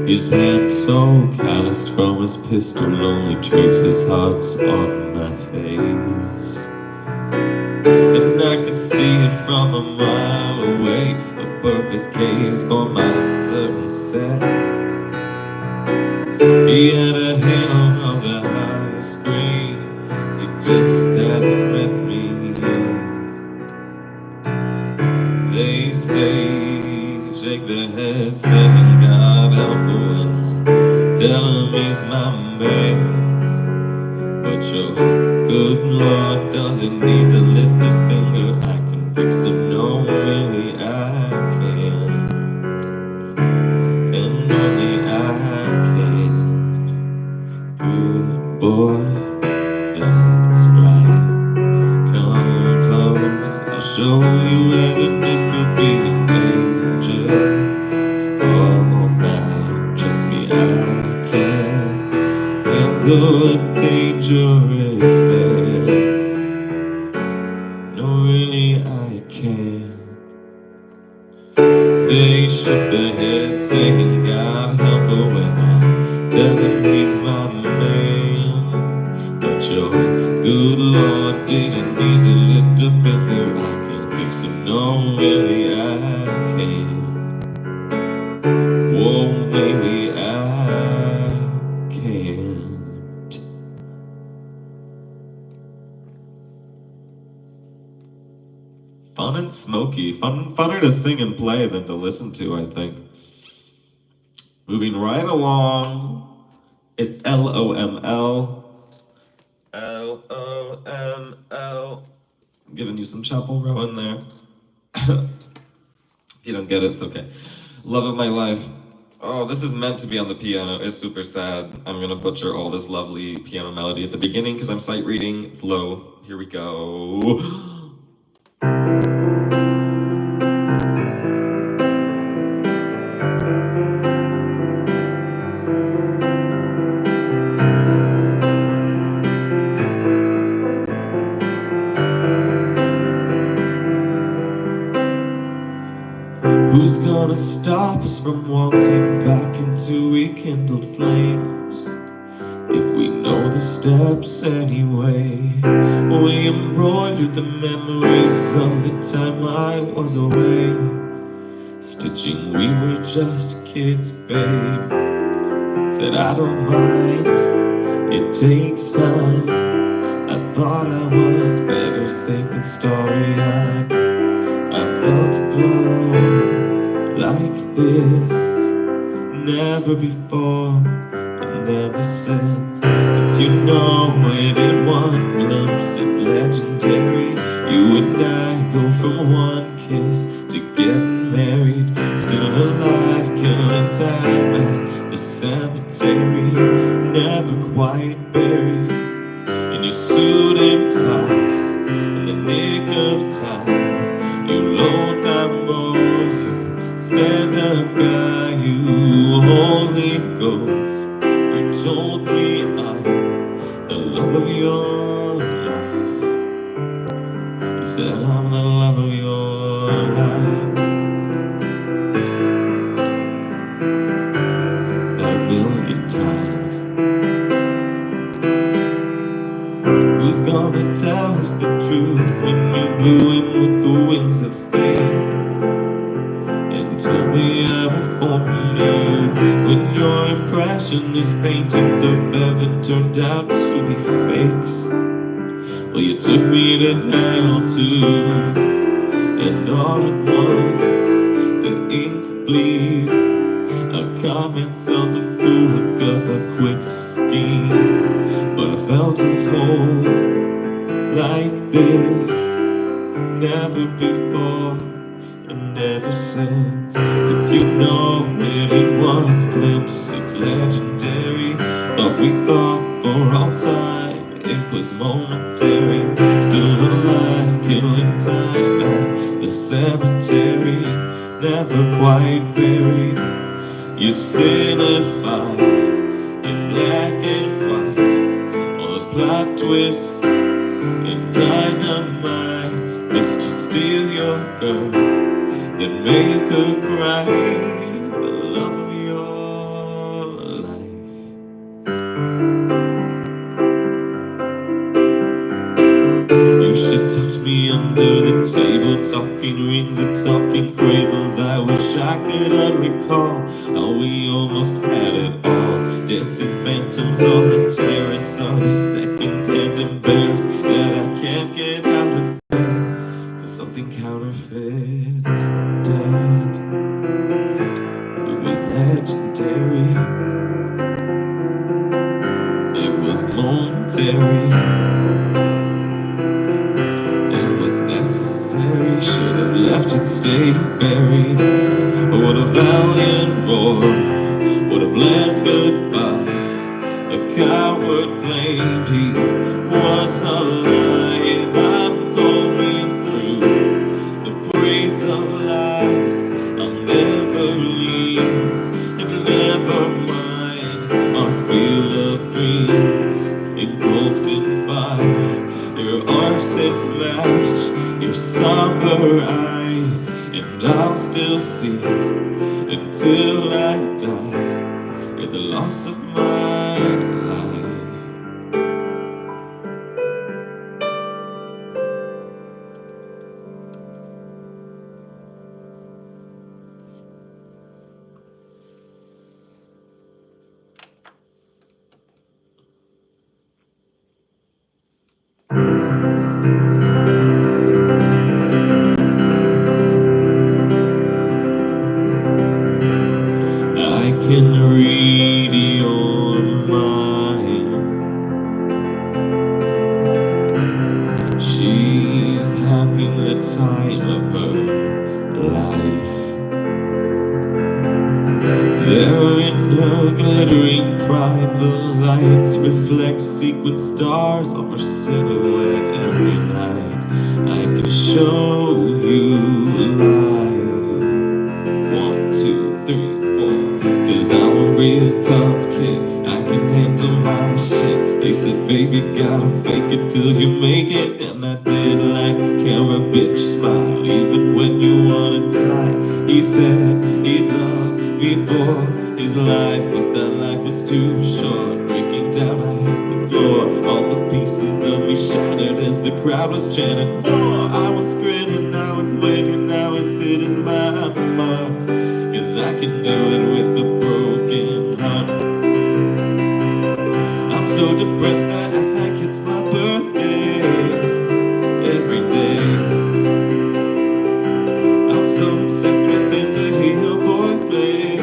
His hand so calloused from his pistol only traces hearts on my face. And I could see it from a mile away, a perfect case for my certain set. He had a halo of the highest grade, he just hadn't met me yet. They say, shake their heads saying God help her when I tell him he's my man. But your good Lord doesn't need to lift a finger. I can fix him, no really I can. And only I can. Good boy, that's right. Come close, I'll show you heaven if you'll be an angel. All night, trust me I can handle a dangerous man. No really I can. They shook their heads saying God help her when I tell him he's my man. But your good Lord didn't need to lift a finger. I can fix him, no really I can. Whoa, maybe I can't. Fun and smoky. Funner to sing and play than to listen to, I think. Moving right along, it's LOML. LOML. Giving you some Chapel Row in there. If you don't get it, it's okay. Love of my life. Oh, this is meant to be on the piano. It's super sad. I'm gonna butcher all this lovely piano melody at the beginning because I'm sight reading. It's low. Here we go. Who's gonna stop us from waltzing back into rekindled flames? If we know the steps anyway. We embroidered the memories of the time I was away. Stitching, we were just kids, babe. Said I don't mind, it takes time. I thought I was better safe than starry-eyed. I felt a glow like this, never before and never since. If you know it in one glimpse, it's legendary. You and I go from one kiss to getting married. Still alive, killing time at the cemetery. Never quite buried in your suit and tie, in the nick of time. You low down boy, you stand up guy, you Holy Ghost. You told me I'm the love of your life. You said I'm the love of your life. About a million times. Who's gonna tell us the truth when you blew in with the winds of fate? And told me I would fall from you when your impression. These paintings of heaven turned out to be fakes. Well, you took me to hell too. And all at once, the ink bleeds. A comment sells a fool a gut of quick scheme. But I felt a hole like this never before and never since. If you know it in one glimpse, it's legendary. Thought we thought for all time it was momentary. Still alive, killing time at the cemetery. Never quite buried. You signify in black and white. All those plot twists and dynamite. Must you steal your girl, then make her cry? The love of your life. You should touch me under the table, talking rings and talking cradles. I wish I could recall how we almost had it all. Dancing phantoms on the terrace. Are they second-hand embarrassed that I can't get out of bed? Cause something counterfeits dead. It was legendary. It was momentary. Necessary, should have left it stay buried. What a valiant roar, what a bland goodbye. A coward claimed he was a lion. I'm going through the braids of lies. I'll never leave, and never mind our field of dreams engulfed in fire. Your arsets match your somber eyes, and I'll still see it until I die. You're the loss of my life. I can read your mind. She's having the time of her life. There in her glittering prime, the lights reflect sequin stars of her silhouette every night. I can show you lies. 1, 2, 3, 4. Cause I'm a real tough kid, I can handle my shit. They said, baby, gotta fake it till you make it. And I did. Lights, camera, bitch, smile, even when you wanna die. He said he'd love me for his life, but that life was too short. Breaking down, I hit the floor. All the pieces of me shattered as the crowd was chanting more. I was grinning, I was waiting, I was hitting my marks. Cause I can do it with a broken heart. I'm so depressed, I act like it's my birthday every day. I'm so obsessed with him, but he avoids me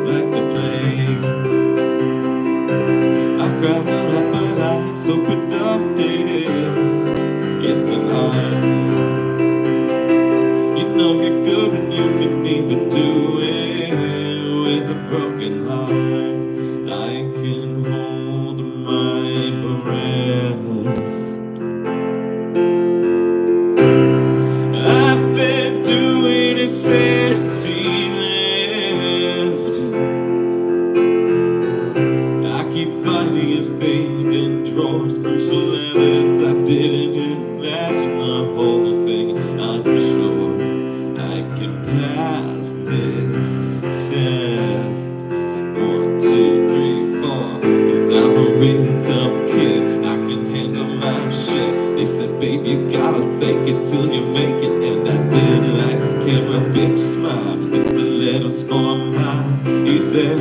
like the plague. I cry a lot, but I'm so productive. It's an art. You know you're good when you can even do it with a broken heart. I can hold my breath. I've been doing it since he left. I keep finding his things in drawers, crucial evidence I didn't imagine the whole thing. I'm sure I can pass this test. 1, 2, 3, 4. Cause I'm a real tough kid, I can handle my shit. They said, baby, you gotta fake it till you make it. And I did. Lights, camera, bitch, smile, and stilettos for miles. He said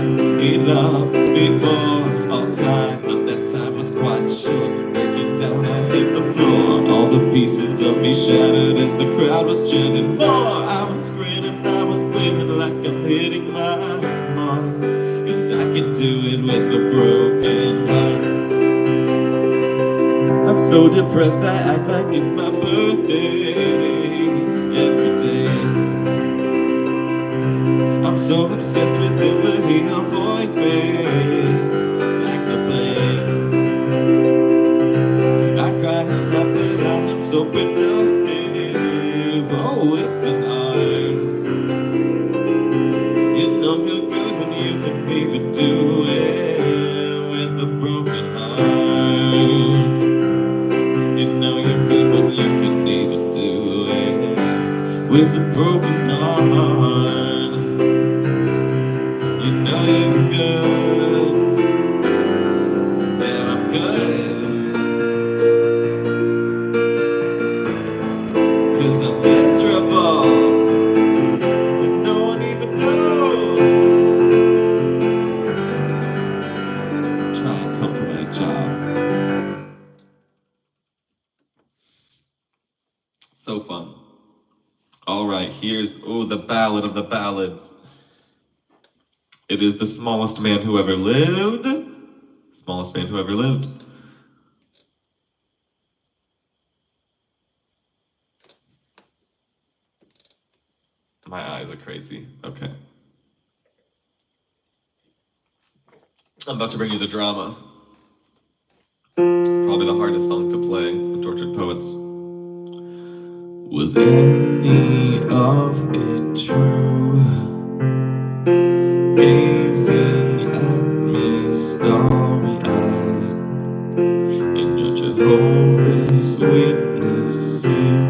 shattered as the crowd was chanting more. I was grinning, I was winning like I'm hitting my marks, 'cause I can do it with a broken heart. I'm so depressed I act like it's my birthday every day. I'm so obsessed with him, but he avoids me like the plague. I cry a lot, but I am so productive. Oh, it's an art. You know you're good when you can even do it with a broken heart. You know you're good when you can even do it with a broken heart. You know you're good, and I'm good, 'cause I'm miserable, and no one even knows. Try and come for my job. So fun. All right, here's, oh, the ballad of the ballads. It is the smallest man who ever lived. Smallest man who ever lived. My eyes are crazy. Okay. I'm about to bring you the drama. Probably the hardest song to play in Tortured Poets. Was any of it true? Gazing at me starry-eyed, and your Jehovah's Witnessing.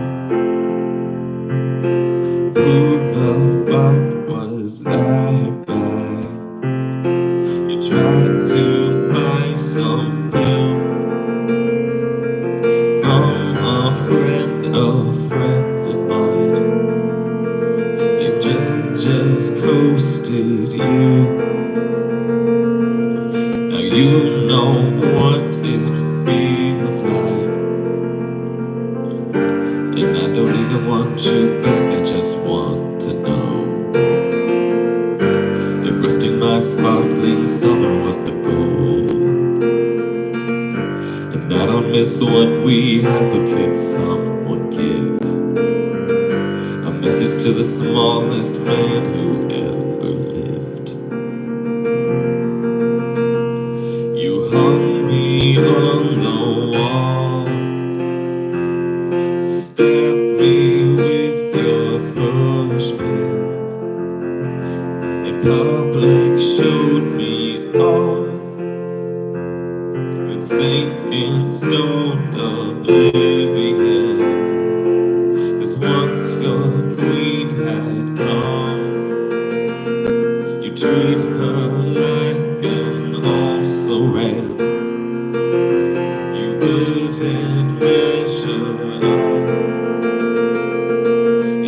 Who the fuck was that guy? You tried to buy some pills from a friend of friends of mine. They just coasted you. Now you know what it feels like, and I don't even want you back. I just want to know if resting my sparkling summer was the goal. And I don't miss what we had, but could someone give a message to the smallest man who ever lived? You hung me on the wall, stabbed me with your push pins, in public showed me off, and sank in stoned oblivion. 'Cause once your queen had come, you treat her like an also-ran. You couldn't measure up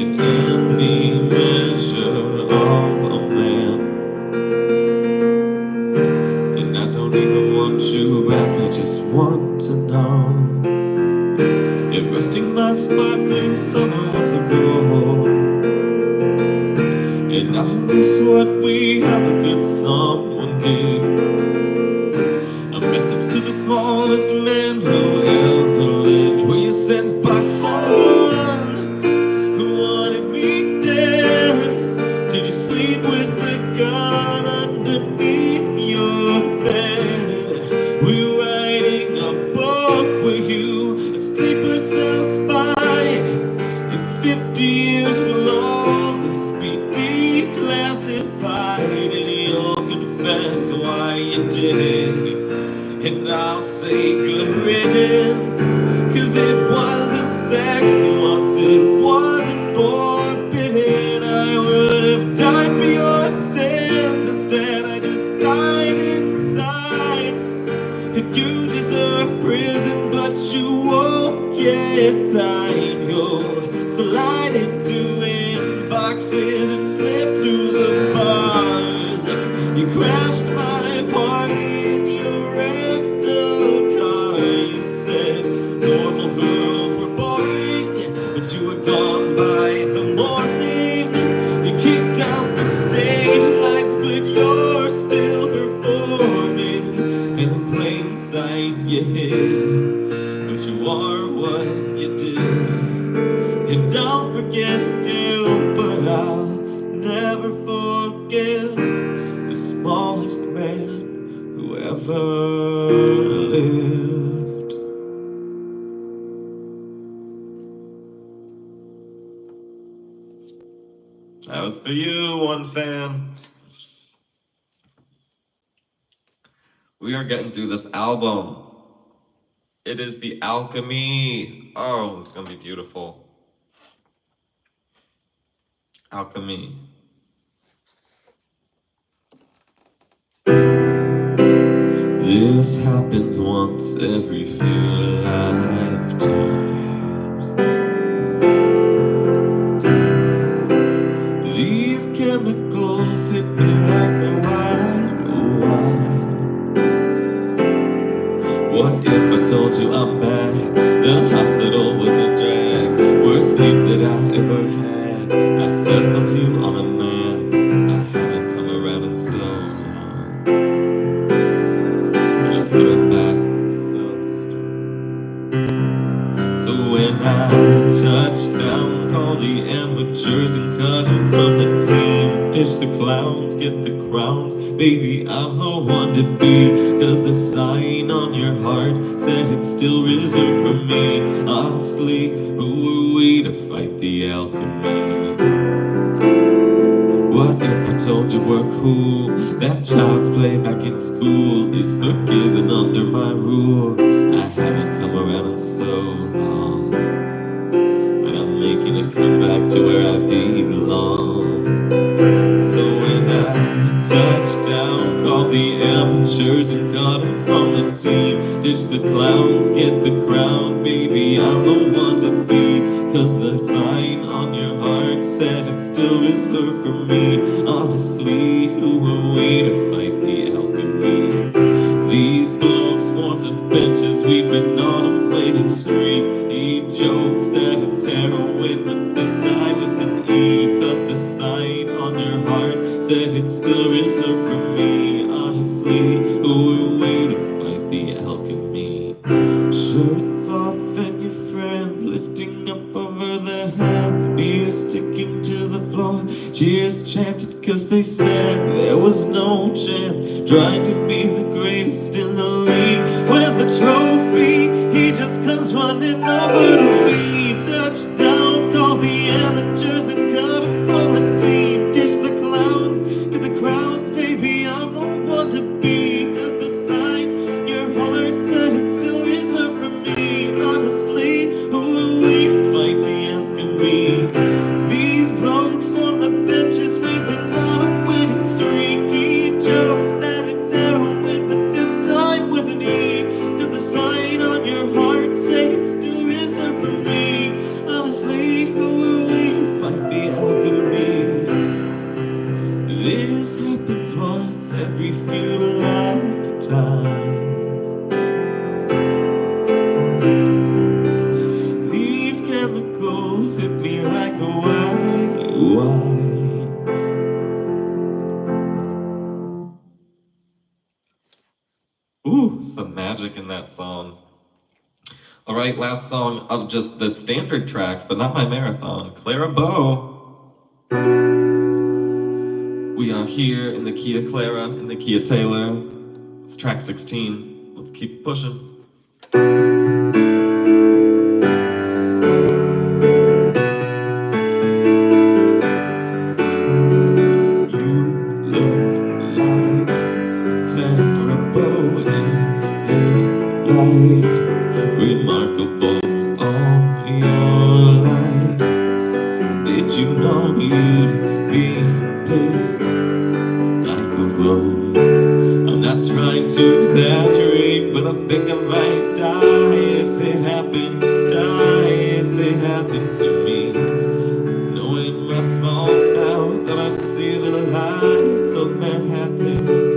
in any measure of a man. And I don't even want you back, I just want to know if resting my sparkling summer was the goal. And I don't miss what we have, a good someone gave a message to the smallest man who ever lived. Were you sent by someone who wanted me dead? Did you sleep with the gun underneath your bed? Were you writing a book? Were you a sleeper cell spy? In 50 years will all this be declassified, and you'll confess why you did it, and I'll say good riddance. 'Cause it wasn't sexy once, it wasn't forbidden. I would have died for your sins, instead I just died inside. And you deserve prison, but you won't get time. You'll slide into inboxes and slip through the bars. You crashed my party in your rental car. You said normal girls were boring, but you the smallest man who ever lived. That was for you, one fan. We are getting through this album. It is The Alchemy. Oh, it's gonna be beautiful. Alchemy. This happens once every few lifetimes. These chemicals hit me like a wide. What if I told you I'm back? The hospital was a drag. Worst sleep that I ever had. I circled you on a map. I haven't come around in so long, but I'm coming back so strong. So when I touch down, call the amateurs and cut them from the team. Ditch the clowns, get the crowns. Baby, I'm the one to be. Cause the sign on your heart said it's still reserved for me. Honestly, who are we to fight the alchemy? What if I told you we're cool? That child's play back in school is forgiven under my rule. I haven't come around in so long, but I'm making a comeback to where I belong. So when I touch down, call the amateurs and cut them from the team. Ditch the clowns, get the crown. Baby, I'm the one to be. Cause the sign on your heart said it's still reserved for me. Honestly, who are we to fight the alchemy? These blokes want the benches, we've been on a waiting streak. He jokes that it's heroin, but this time with an E. Cause the sign on your heart said it's still reserved for me. Honestly, who are we to fight the alchemy? Shirts off and your friends lifting up over their heads. Beer sticking to the floor. Cheers chanted cause they said there was no chance. Trying to be the greatest in the league. Where's the trophy? He just comes running over to me. Touchdown, call the amateurs and cut him from the team. Ditch the clowns, get the crowds. Baby, I'm the one to be. Cause the sign your heart said it's still reserved for me. Honestly, who are we to fight the alchemy? These blokes on the benches, we've been on a winning streak. He jokes that it's heroin, but this time with an E. Cause the sign on your heart say it's still reserved for me. Honestly, who are we to fight the alchemy? This happens once every few lifetimes. These chemicals hit me like a wine. Ooh, some magic in that song. All right, last song of just the standard tracks, but not my marathon. Clara Bow. We are here in the Kia Clara, in the Kia Taylor. It's track 16. Let's keep pushing. Remarkable all your life. Did you know you'd be picked like a rose? I'm not trying to exaggerate, but I think I might die if it happened. Die if it happened to me. Knowing my small town, thought I'd see the lights of Manhattan.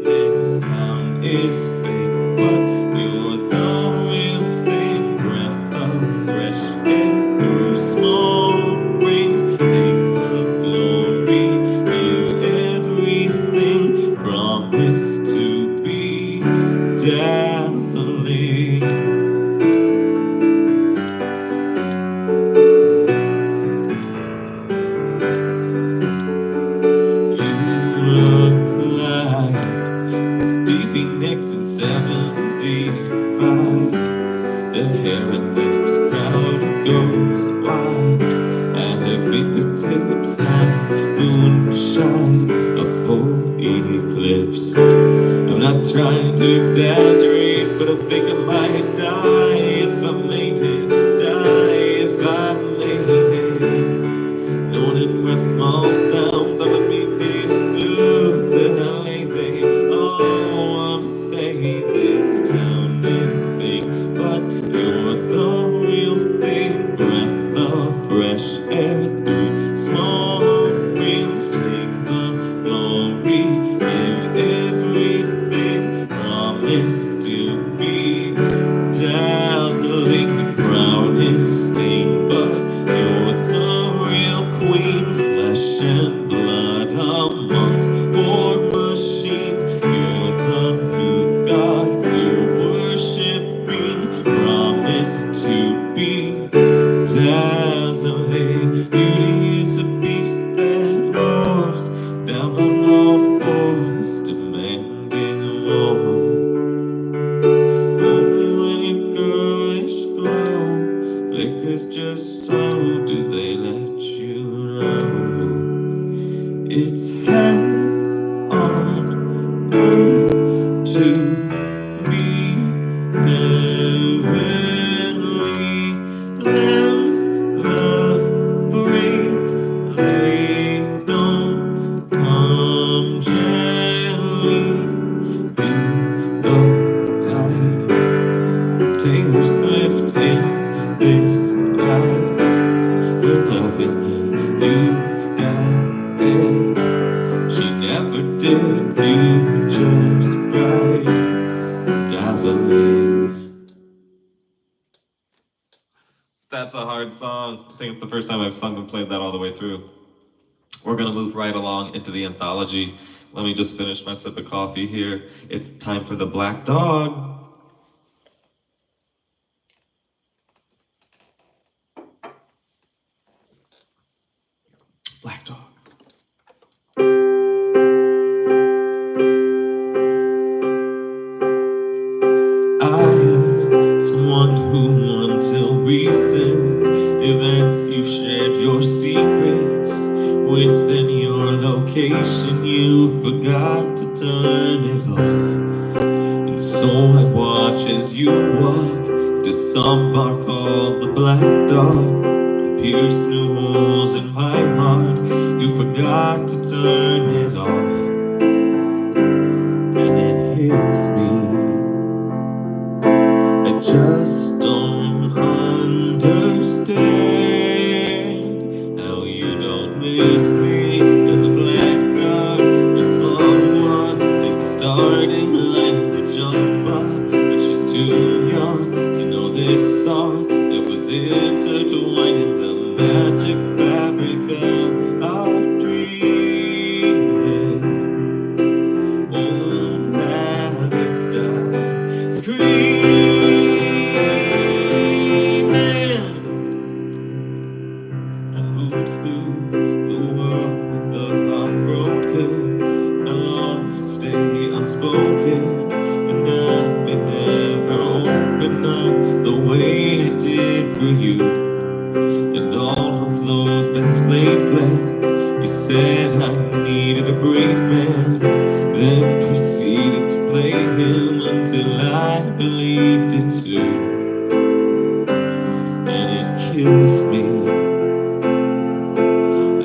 This town is fake, but you're the real thing. Breath of fresh air through smoke rings. Take the glory, give everything. Promise to be down. 75. The hair and lips crowd goes wide. At her fingertips, half moonshine, a full eclipse. I'm not trying to exaggerate, but I think I might die if I made it. Die if I made it. No one in my small town thought I'd meet these suits in LA. They all want to say this town is fake, but you're the real thing. Breath of fresh air through smoke rings. Take the glory, give everything. Promise to be dazzling. The crown is stained, but you're the real queen. Flesh and blood amongst war machines. You're the new god we're worshipping. Promise to be dazzling. Beauty is a beast that roars down on all fours, demanding more. Only when your girlish glow flickers just so do they let you know. It's hell on earth to be heavenly. There's the breaks, they don't come gently. You look like Taylor Swift in this light. We're loving you, you've got it. She never did futures bright, dazzling. That's a hard song. I think it's the first time I've sung and played that all the way through. We're gonna move right along into the anthology. Let me just finish my sip of coffee here. It's time for the Black Dog. Black Dog. I am someone who, until recent events, you shared your secrets. Within your location, you forgot to turn it off. And so I watch as you walk, disembark all the black dog, and pierce new holes in my heart. You forgot to turn it off, and it hits me. I just don't understand how you don't miss me in the black dark. With someone is the starting line and you jump up, but she's too young to know this song that was intertwined in the magic fabric of our dreaming. Old habits die screaming. I moved through the world with a heart broken. I long to stay unspoken, and I may never open up the way I did for you. And all of those best laid plans, you said I needed a brave man, then proceeded to play him until I believed it too. And it kills me.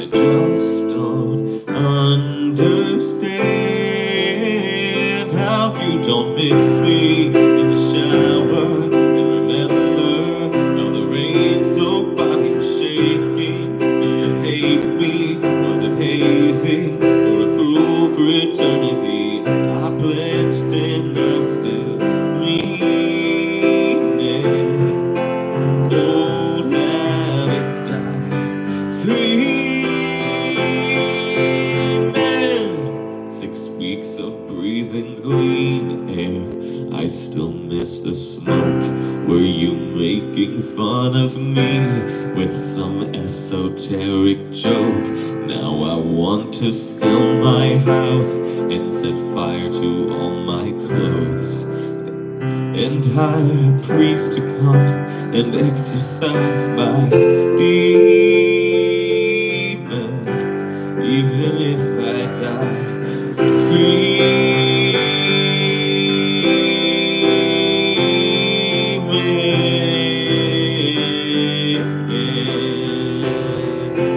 I just don't understand how you don't miss me in the shower and remember how the rain's so body was shaking. Did you hate me? Was it hazy or a cruel for eternity? I pledged and I still mean it. Old habits die screaming. 6 weeks of breathing clean air, I still miss the smoke. Were you making fun of me with some esoteric joke? Now I want to sell my house and set fire to all my clothes. and hire a priest to come and exorcise my demons. Even if I die screaming,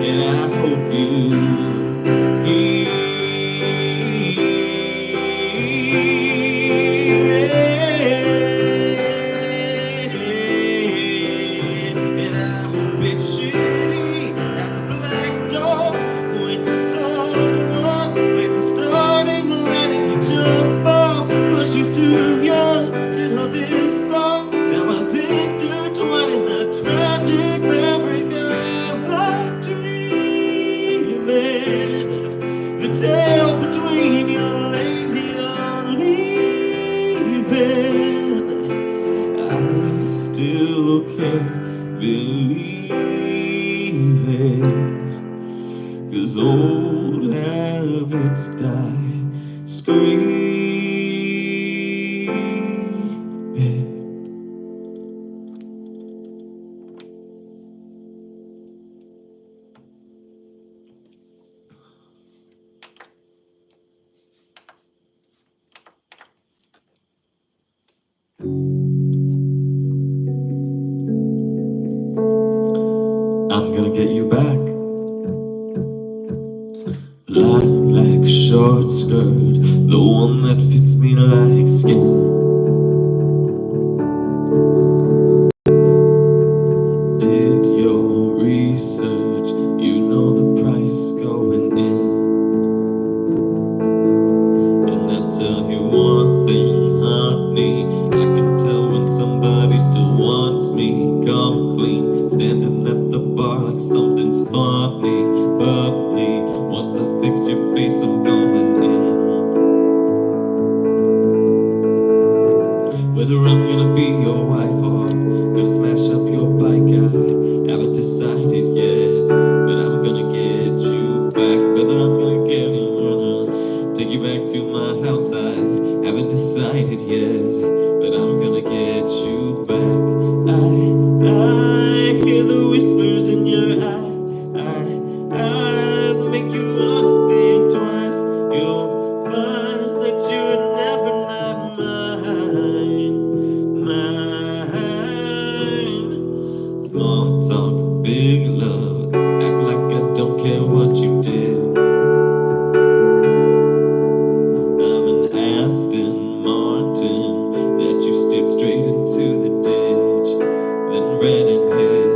and I hope you and I hope it's shitty at the black door when someone plays the starting line and you jump up, but she's too young to know this song. Now I was intertwined in the tragic fabric of our dreaming. The tail between your legs, you're leaving. I still can't believe it, 'cause old habits die screaming. I'm gonna get you back. Lilac short skirt, the one that fits me like skin. Did your research, you know the price going in. And I'll tell you one thing, honey, I can tell when somebody still wants me. Come clean, standing at the bar like something's funny, bubbly. Once I fix your face, I'm going in. Whether I'm gonna be your wife or gonna smash up your bike, I haven't decided yet. But I'm gonna get you back. Whether I'm gonna take you back to my house, I haven't decided yet. But I'm gonna get you back. I hear the whispers in your eyes make you wanna think twice. You'll find that you're never not mine. Small talk, big love, act like I don't care what you did. I'm an Aston Martin that you steered straight into the ditch, then ran and hid.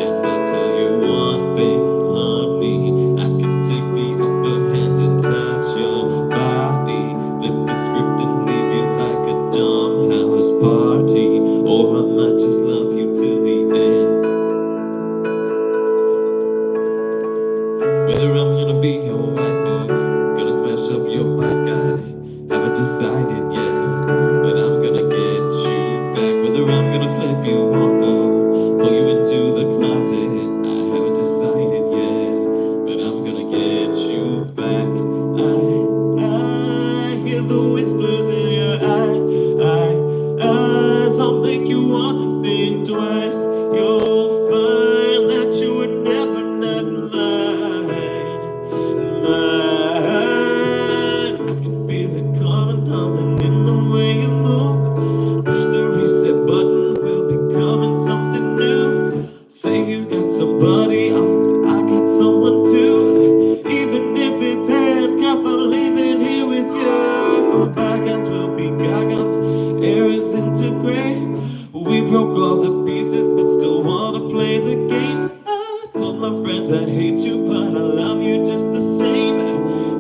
And I'll tell you one thing, honey, I can take the upper hand and touch your body, flip the script and leave you like a dumb house party, or I might just love you till the end. Whether I'm gonna be your wife or gonna smash up your bike, I haven't decided yet. But I'm gonna get you back. Whether I'm gonna flip you off or pull you into the closet, I haven't decided yet. But I'm gonna get you back. I hear the whispers in your eyes. I'll make you wanna think twice. You'll find that you were never not mine. I can feel it coming, humming in the way you move. Push the reset button, we'll be becoming something new. Say you've got somebody else, I got someone too. Even if it's handcuffed, I'm leaving here with you. Bygones will be bygones, air is into gray. We broke all the pieces, but still wanna play the game. I told my friends I hate you, but I love you just the same.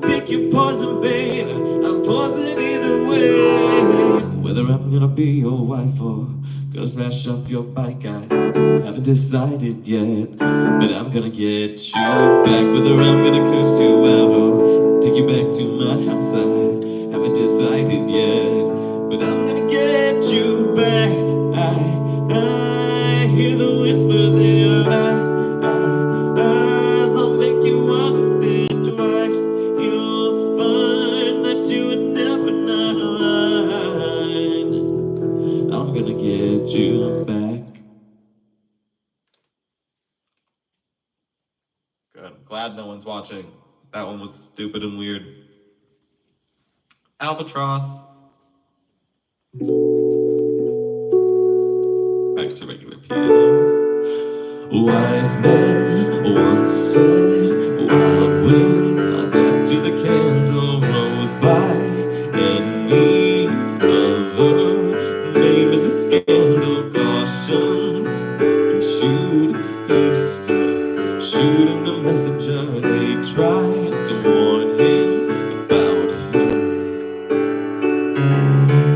Pick your poison, babe, I'm poison either way. Whether I'm gonna be your wife or gonna smash up your bike, I haven't decided yet. But I'm gonna get you back. Whether I'm gonna curse you out or take you back to my house, I haven't decided yet. But I'm gonna get you back. I hear the whispers in your eyes. I'll make you wanna think twice. You'll find that you were never not mine. That one was stupid and weird. Albatross. Back to regular piano. Wise men once said, wild winds are death to the candle, rose by any other name is a scandal. Cautions issued, he stood, shooting the messenger. They tried to warn him about her.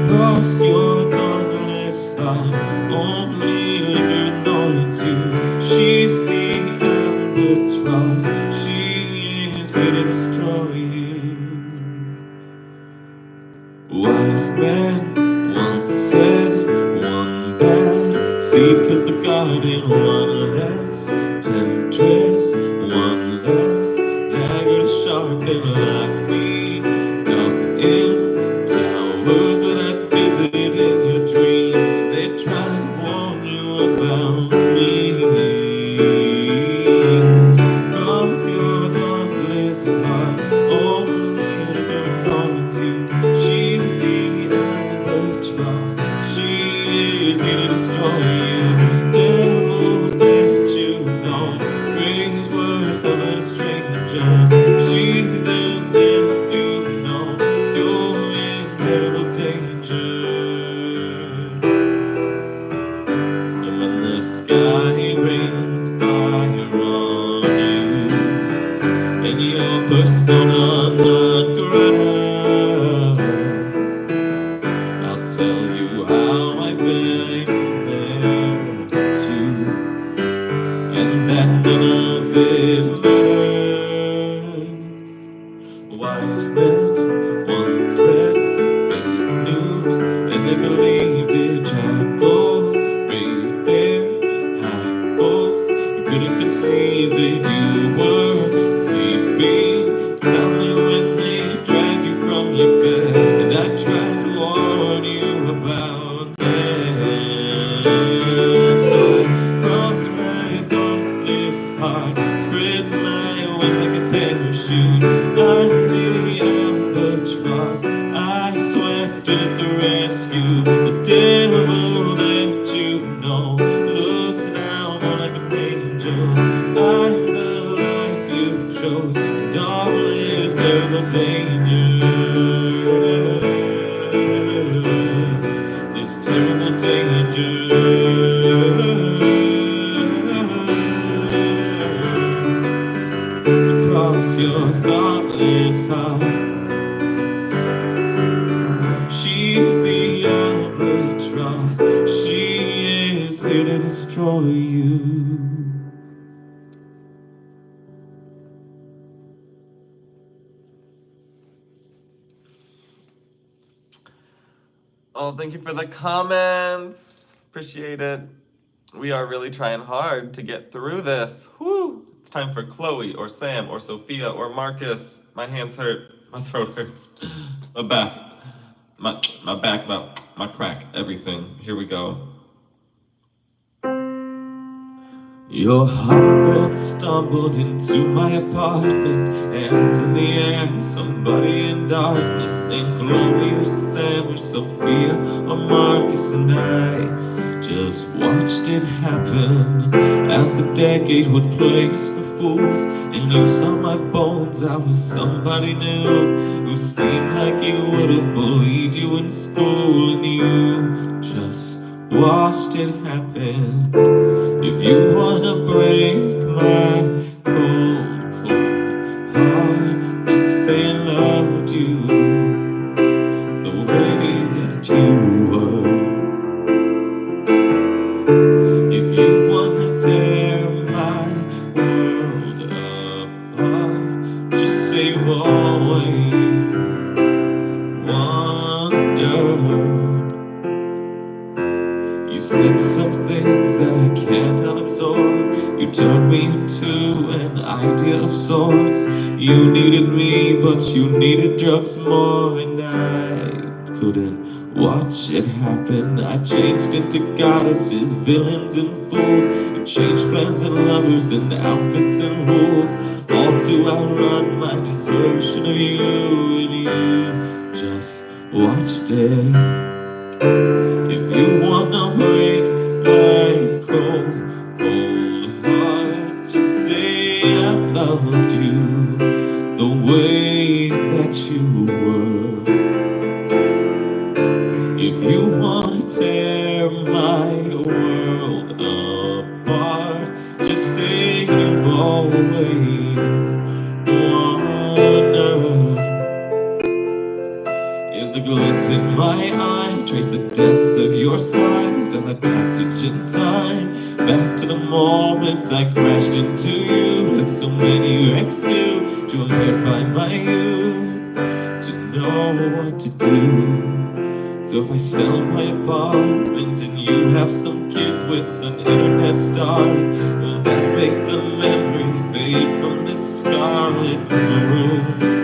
Cross your thoughtless heart, only liquor anoints you. She's the albatross, she is here to destroy you. Wise men once said, one bad seed cause the garden, one less temptress, one less dagger to sharpen. Locked me up in towers, but I'd visit in your dreams. They tried to warn you about me. Cross your thoughtless heart, only liquor anoints you. She's the albatross, she is here to destroy you. Devils that you know, brings worse than a stranger. She's the death you know, you're in terrible danger. And when the sky rains fire on you, and your persona non grata, I'll tell you how I've been there too, and that none of it matters. Wise men once read fake news, and they believed it. Jackals raised their hackles, you couldn't conceive it. You were sleeping soundly when they dragged you from your bed, and I tried to warn you about that. So I crossed my thoughtless heart, spread my wings like a parachute. I'm the albatross, I swept in at the rescue. The devil that you know looks now more like an angel. I'm the life you chose, and all is terrible danger. This terrible danger. So cross your thoughtless heart, she's the albatross, she is here to destroy you. Oh, thank you for the comments. Appreciate it. We are really trying hard to get through this. Whew. It's time for Chloe or Sam or Sophia or Marcus. My hands hurt. My throat hurts. My back. My back, my crack, everything. Here we go. Your heart stumbled into my apartment, hands in the air, somebody in darkness named Chloe or Sam or Sophia or Marcus, and I just watched it happen as the decade would place for fools. And you saw my bones, I was somebody new who seemed like he would have bullied you in school, and you just watched it happen. If you wanna break my cold, cold heart, just say I loved you the way that you were. If you wanna tear my world apart, just say you've always wondered. You said some things that I can't unabsorb. You turned me into an idea of sorts. You needed me, but you needed drugs more, and I couldn't watch it happen. I changed into goddesses, villains and fools. You changed plans and lovers and outfits and rules. all to outrun my desertion of you, and you just watched it. If you wanna break my cold, cold heart, just say I loved you the way that you were. If you wanna tear my world apart, just say you've always wondered. If the glint in my eye trace the depths of your sighs down that passage in time, back to the moments I crashed into you, like so many wrecks do, too impaired by my youth to know what to do. So if I sell my apartment and you have some kids with an internet start, will that make the memory fade from this scarlet maroon?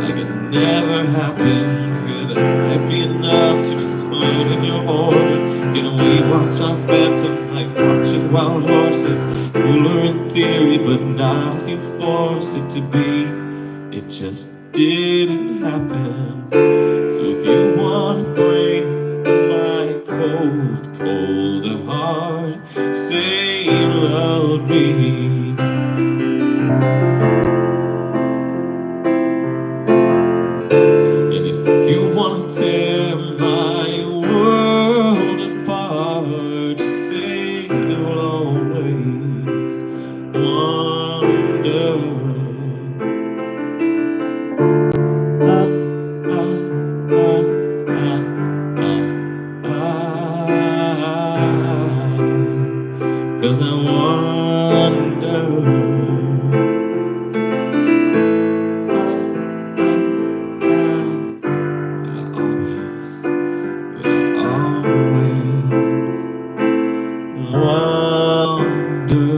Like it never happened. Could I be enough to just float in your orbit? Can we watch our phantoms like watching wild horses? Cooler in theory, but not if you force it to be. It just didn't happen. So if you wanna break my cold, cold heart, say you loved me. And if you wanna tear my world apart, just say you'll always wonder. Cause I wonder. Will I always wonder.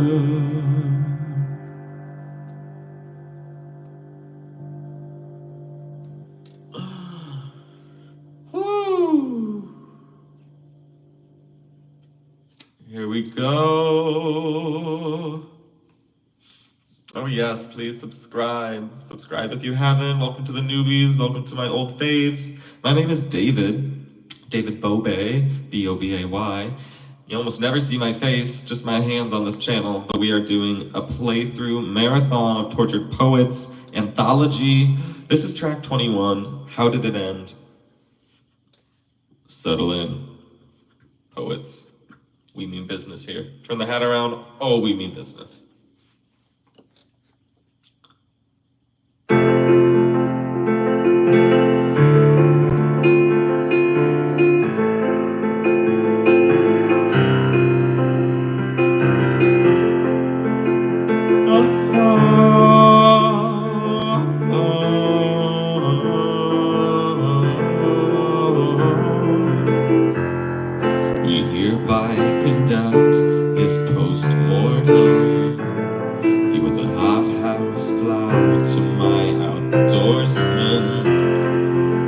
Here we go. Oh yes, please subscribe. Subscribe if you haven't. Welcome to the newbies. Welcome to my old faves. My name is David Bobay, B-O-B-A-Y. You almost never see my face, just my hands on this channel, but we are doing a playthrough marathon of Tortured Poets Anthology. This is track 21, How Did It End? Settle in, poets. We mean business here. Turn the hat around. Oh, we mean business. We hereby conduct this post-mortem. He was a hothouse flower to my outdoorsman.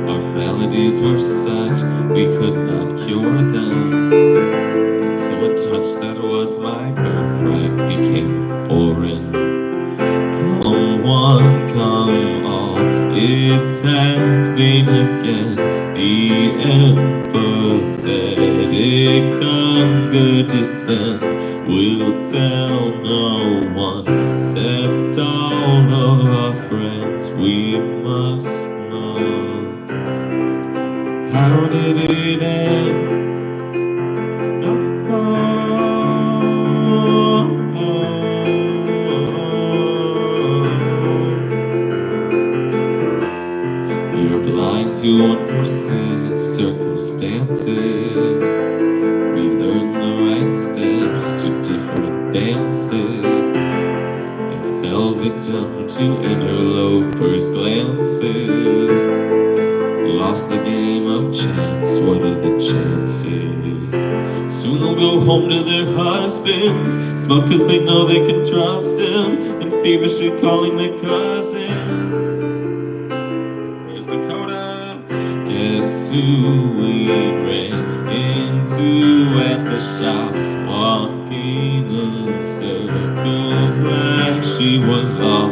Our melodies were such we could not cure them, and so a touch that was my birthright became foreign. Come one, come all, it's happening again. The empathetic hunger descends. We'll tell no one, except all of our friends. We must know. How did it end? We were blind to unforeseen circumstances. We learned the right steps to different dances, and fell victim to interlopers' glances. Lost the game of chance, what are the chances? Soon they'll go home to their husbands, smoke cause they know they can trust him, and feverishly calling their cousins. Where's Dakota? Guess who we ran into at the shops, walking in circles like she was lost.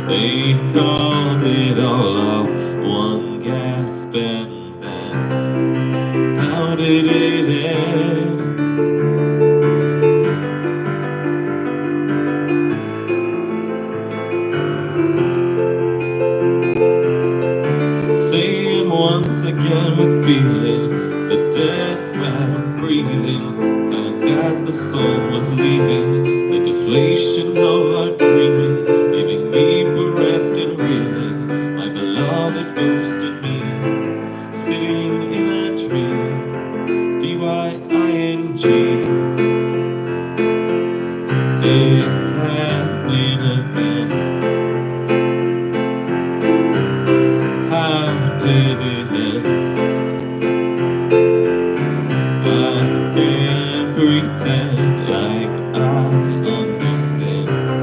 They called it all off, one gasp and then how did it end? Say it once again with feeling, the death rattle breathing, silenced as the soul was leaving, the deflation of our dreaming, leaving me bereft and reeling, my beloved ghost and me, sitting in a tree, D-Y-I-N-G. It's happening again. How did it end? I can't pretend like I understand.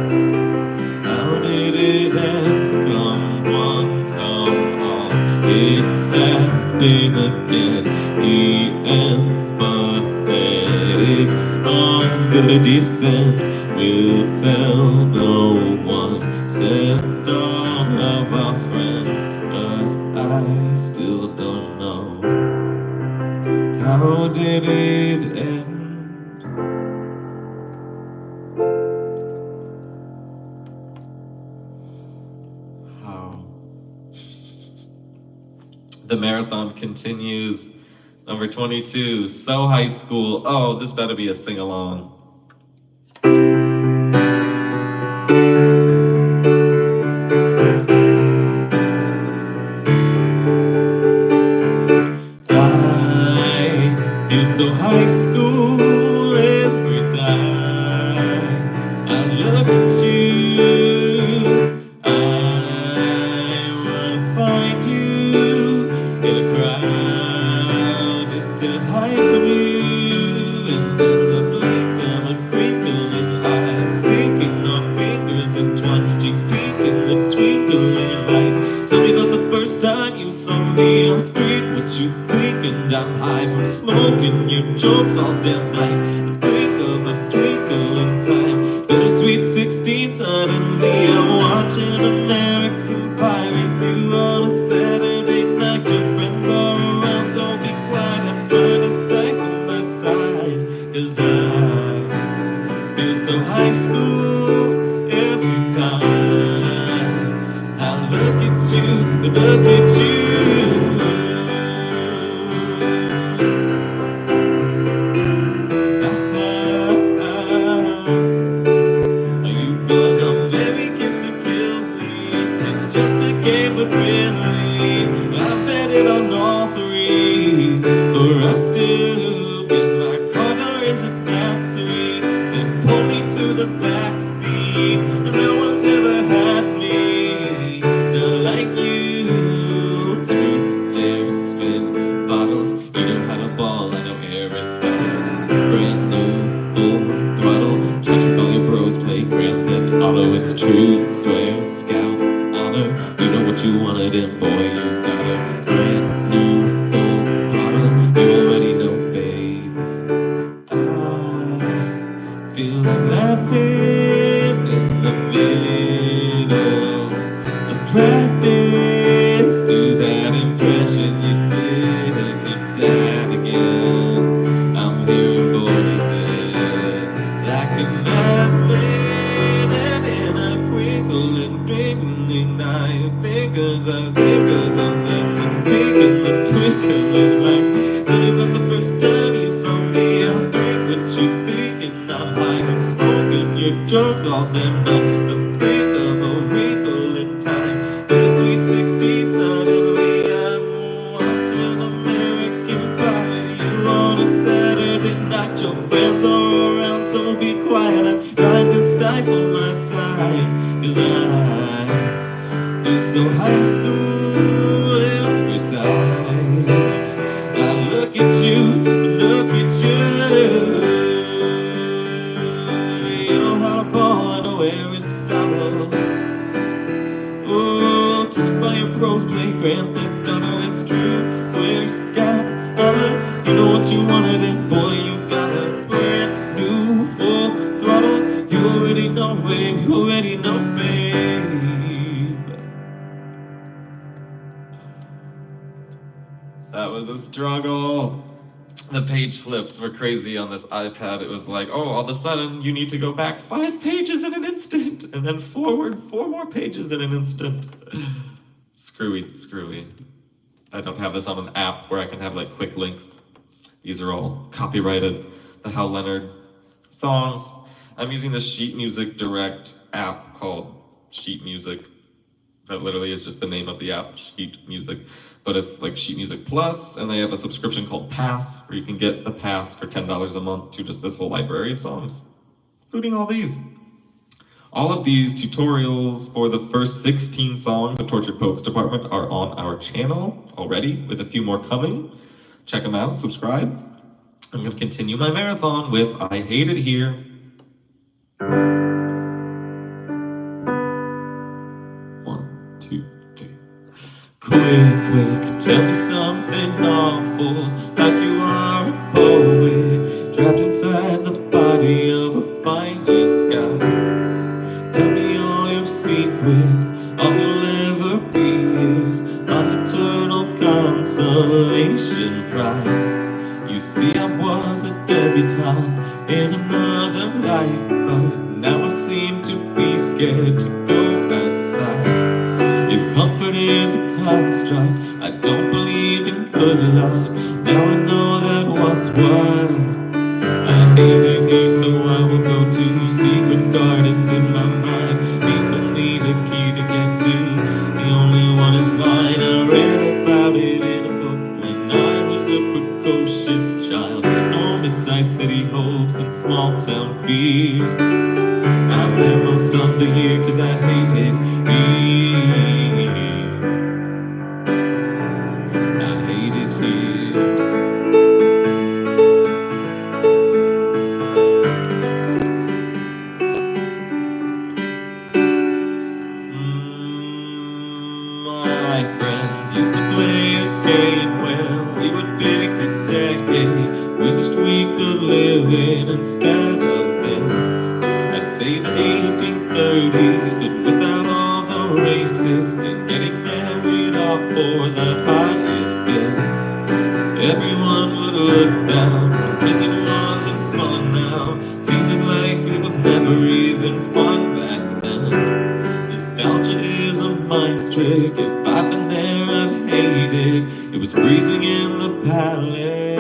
How did it end? Come on, come on. It's happening again. He empathetic on the descent. We'll tell no one except all of our friends, but I still don't know. How did it end? How? The marathon continues. Number 22, So High School. Oh, this better be a sing-along. I feel so high school every time I look at you. I wanna find you in a crowd just to hide from you. And in the blink of a crinkling eye, I'm sinking our fingers entwined, cheeks peeking the twinkling lights. Tell me about the first time you saw me. I'll drink what you think, and I'm high from smoking your jokes all damn night. The brink of a twinkle in time, bittersweet 16. Suddenly I'm watching American Pie with you on a Saturday night. Your friends are around, so be quiet. I'm trying to stifle my sighs, 'cause I feel so high school every time I look at you, look at you. Are you gonna marry, kiss, or kill me? It's just a game, but really, I bet it on all three. For us to get my corner, isn't that sweet? And pull me to the back seat. No one's ever had me, not like you. Truth, dare, spin bottles. You know how to ball, I know Aristotle. Brand new, full throttle. Touch all your bros, play Grand Theft Auto. It's true, swear, scouts, honor. You know what you wanted, and boy, you got a brand new, full throttle. You already know, babe. I feel like laughing in the middle of practice. Do that impression you did of your dad again. I'm hearing voices like a madman, and in a crinkling, twinkling eye, fingers are bigger than the chicks, bigger the twinkling lights. Tell me about the first time you saw me. I'll drink what you think, and I'm high from smoking your jokes all damn night. The brink of a wrinkle in time, bittersweet 16. Suddenly I'm watching American Pie with you on a Saturday night. Your friends are around, so be quiet. I'm trying to stifle my sighs, 'cause I feel so high school every time I look at you, look at you. You know how to ball, I know Aristotle. Oh, touched by your pros, play Grand Theft Auto. It's true, swear, scouts, honor. You know what you wanted, and boy, you got a brand new, full throttle. You already know, babe, you already know, babe. was a struggle. The page flips were crazy on this iPad. It was like, oh, all of a sudden you need to go back 5 pages in an instant, and then forward 4 more pages in an instant. Screwy. I don't have this on an app where I can have like quick links. These are all copyrighted. The Hal Leonard songs. I'm using the Sheet Music Direct app called Sheet Music. That literally is just the name of the app, Sheet Music. But it's like Sheet Music Plus, and they have a subscription called Pass, where you can get the Pass for $10 a month to just this whole library of songs, including all these. All of these tutorials for the first 16 songs of Tortured Poets Department are on our channel already, with a few more coming. Check them out, subscribe. I'm going to continue my marathon with I Hate It Here. Quick, tell me something awful, like you are a poet, trapped inside the body of a finance guy. Tell me all your secrets, all you'll ever be is my eternal consolation prize. You see, I was a debutante in another life, but now I seem to be scared to go outside. If comfort is a construct, I don't believe in good luck. Now I know that what's what. I hate it here, so I will go to secret gardens in my mind. People need a key to get to, the only one is mine. I read about it in a book when I was a precocious child. No mid-sized city hopes and small town fears. I'm there most of the year cause I hate it here. I hate it here. My friends used to play a game where we would pick a decade we wished we could live in instead of this. I'd say the 1830s, but without all the racists and getting married off for the highest bid. Everyone would look down, cause it wasn't fun now. Seems like it was never even fun back then. Nostalgia is a mind's trick, if I'd been there I'd hate it. It was freezing in the palace.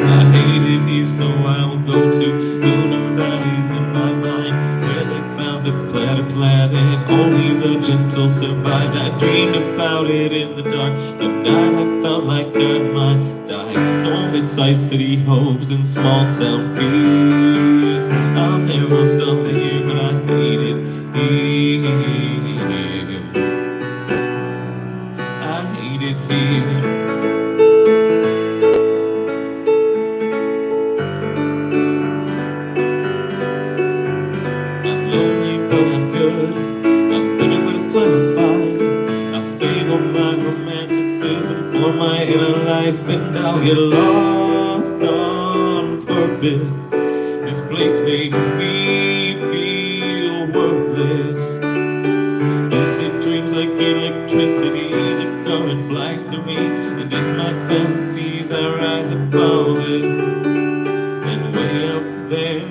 I hate it here, so I will go to lunar valleys in my mind, where they found a better planet. Only the gentle survived. I dreamed about it in the dark. The night I felt like I might die. No mid-sized city hopes and small town fears. I'm there most of the year, but I hate it here. I hate it here. For my inner life, and I'll get lost on purpose. This place made me feel worthless. Lucid dreams like electricity, the current flies through me, and in my fantasies I rise above it. And way up there,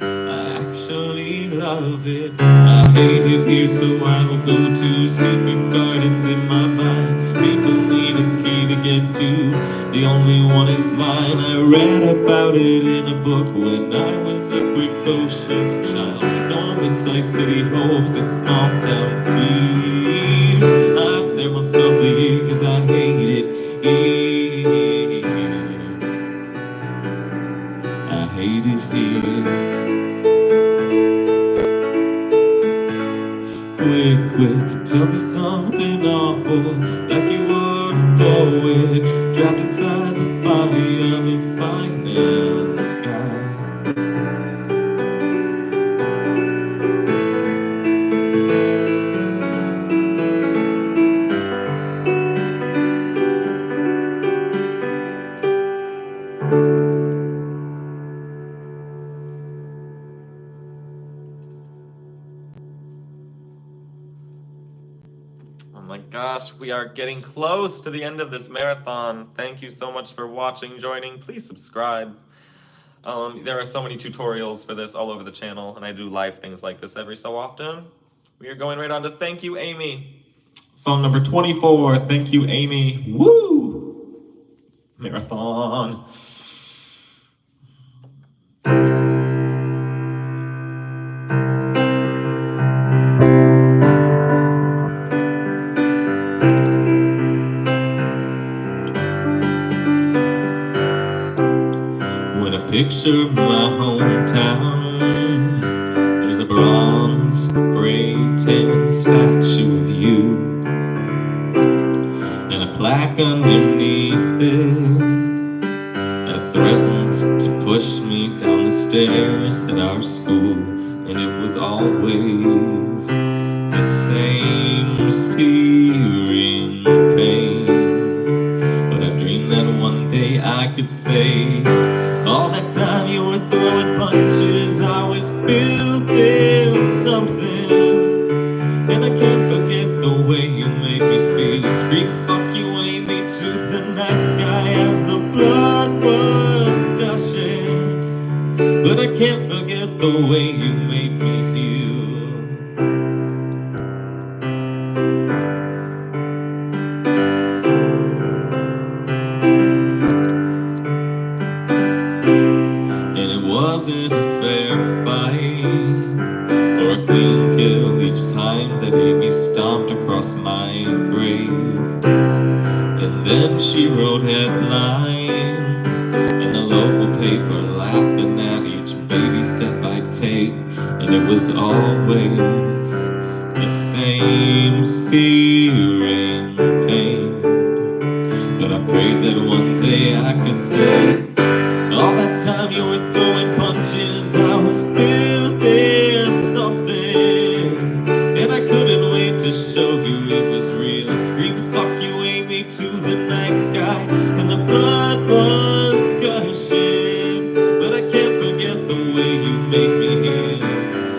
I actually love it. I hate it here, so I will go to secret gardens in my mind. People need a key to get to, the only one is mine. I read about it in a book when I was a precocious child. No mid-sized city hopes and small town fears. I'm there most of the year cause I hate it here. I hate it here. Quick, tell me something awful, like you are a poet, trapped inside the body of a finance guy. Oh my gosh, we are getting close to the end of this marathon. Thank you so much for watching, joining. Please subscribe. There are so many tutorials for this all over the channel, and I do live things like this every so often. We are going right on to Thank You, Amy. Song number 24, Thank You, Amy. Woo! Marathon. When I picture my hometown, there's a bronze spray tan statue of you, and a plaque underneath it that threatens to push me down the stairs at our school. And it was always the same searing pain, but I dreamed that one day I could say, all that time you were throwing punches, I was building something. And I can't forget the way you made me feel. Scream fuck you Amy to the night sky as the blood was gushing. But I can't forget the way you made me heal. And it wasn't a fair fight or a clean kill each time that Amy stomped across my grave. And then she wrote headlines in the local paper, laughing at each baby step I'd take. And it was always the same searing pain, but I prayed that one day I could say, all that time you were throwing punches, I was building something. And I couldn't wait to show you it was real. Scream fuck you Amy to the night sky, and the blood was gushing. But I can't forget the way you made me heal.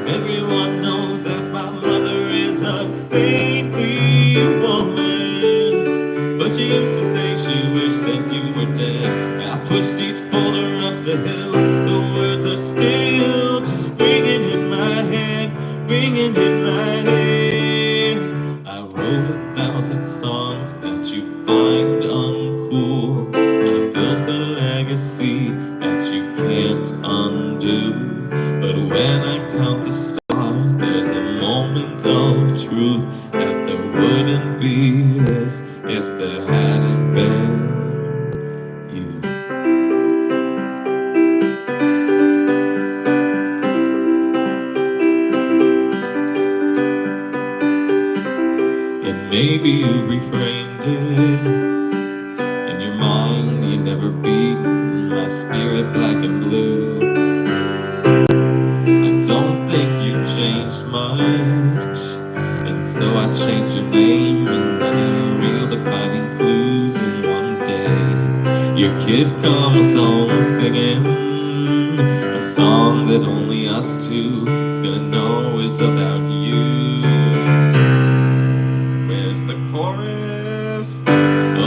Everyone knows that my mother is a saintly woman, but she used to say she wished that you were dead. I pushed each boulder up the hill. The words are still just ringing in my head, ringing in my head. I wrote 1,000 songs that you find uncool. I built a legacy that you can't undo. But when I count the stars, there's a moment of truth that there wouldn't be this if there hadn't been you. And maybe you've reframed it in your mind. You never beat my spirit black and blue. I don't think you've changed much, and so I changed your name and any real defining clues. And one day your kid comes home singing a song that only us two is gonna know is about you. Where's the chorus?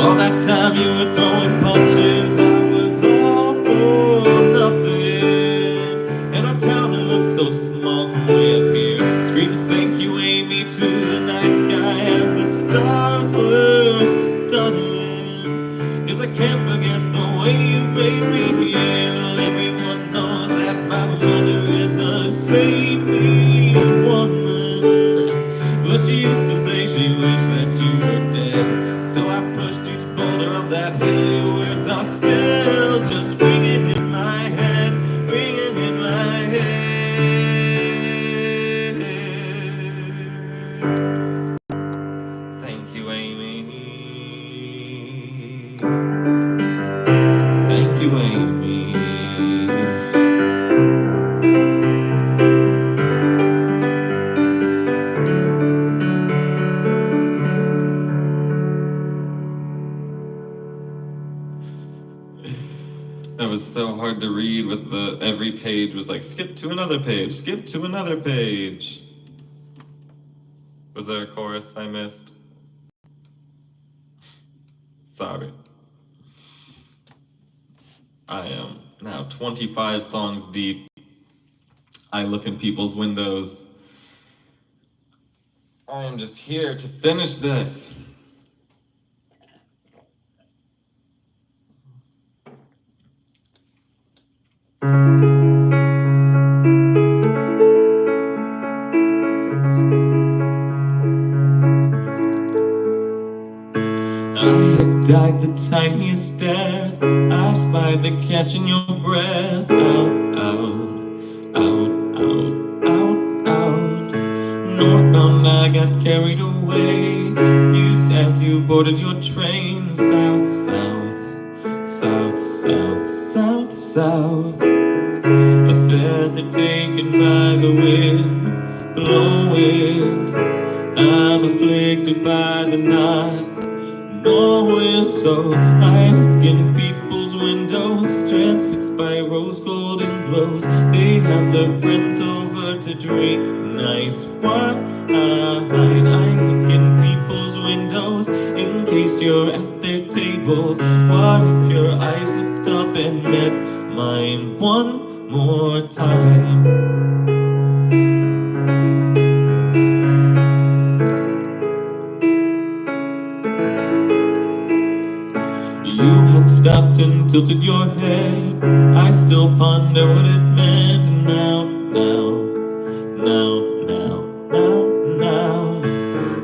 All that time you were throwing punches, I was all for nothing. And our town, it looks so small from way up here. Scream thank you Amy to the night sky as the stars were stunning. Cause I can't forget the way you made me feel. Everyone knows that my mother is a saintly woman, but she used to say she wished that you were dead. So I pushed each boulder up that hill. Your words are still just ringing in my head, ringing in my head. Thank you, Amy. Thank you, Amy. That was so hard to read with every page was like, skip to another page, skip to another page. Was there a chorus I missed? Sorry. I am now 25 songs deep. I look in people's windows. I am just here to finish this. I had died the tiniest death. I spied the catch in your breath. Out, out, out, out, out, out. Northbound, I got carried away. As you boarded your train. South, south, south, south, south, south. A feather taken by the wind, blowing. I'm afflicted by the night. Knowing so, I look in people's windows, transfixed by rose golden glows. They have their friends over to drink nice wine. I look in people's windows in case you're at their table. What if your eyes looked up and met mine one more time? You had stopped and tilted your head. I still ponder what it meant. And now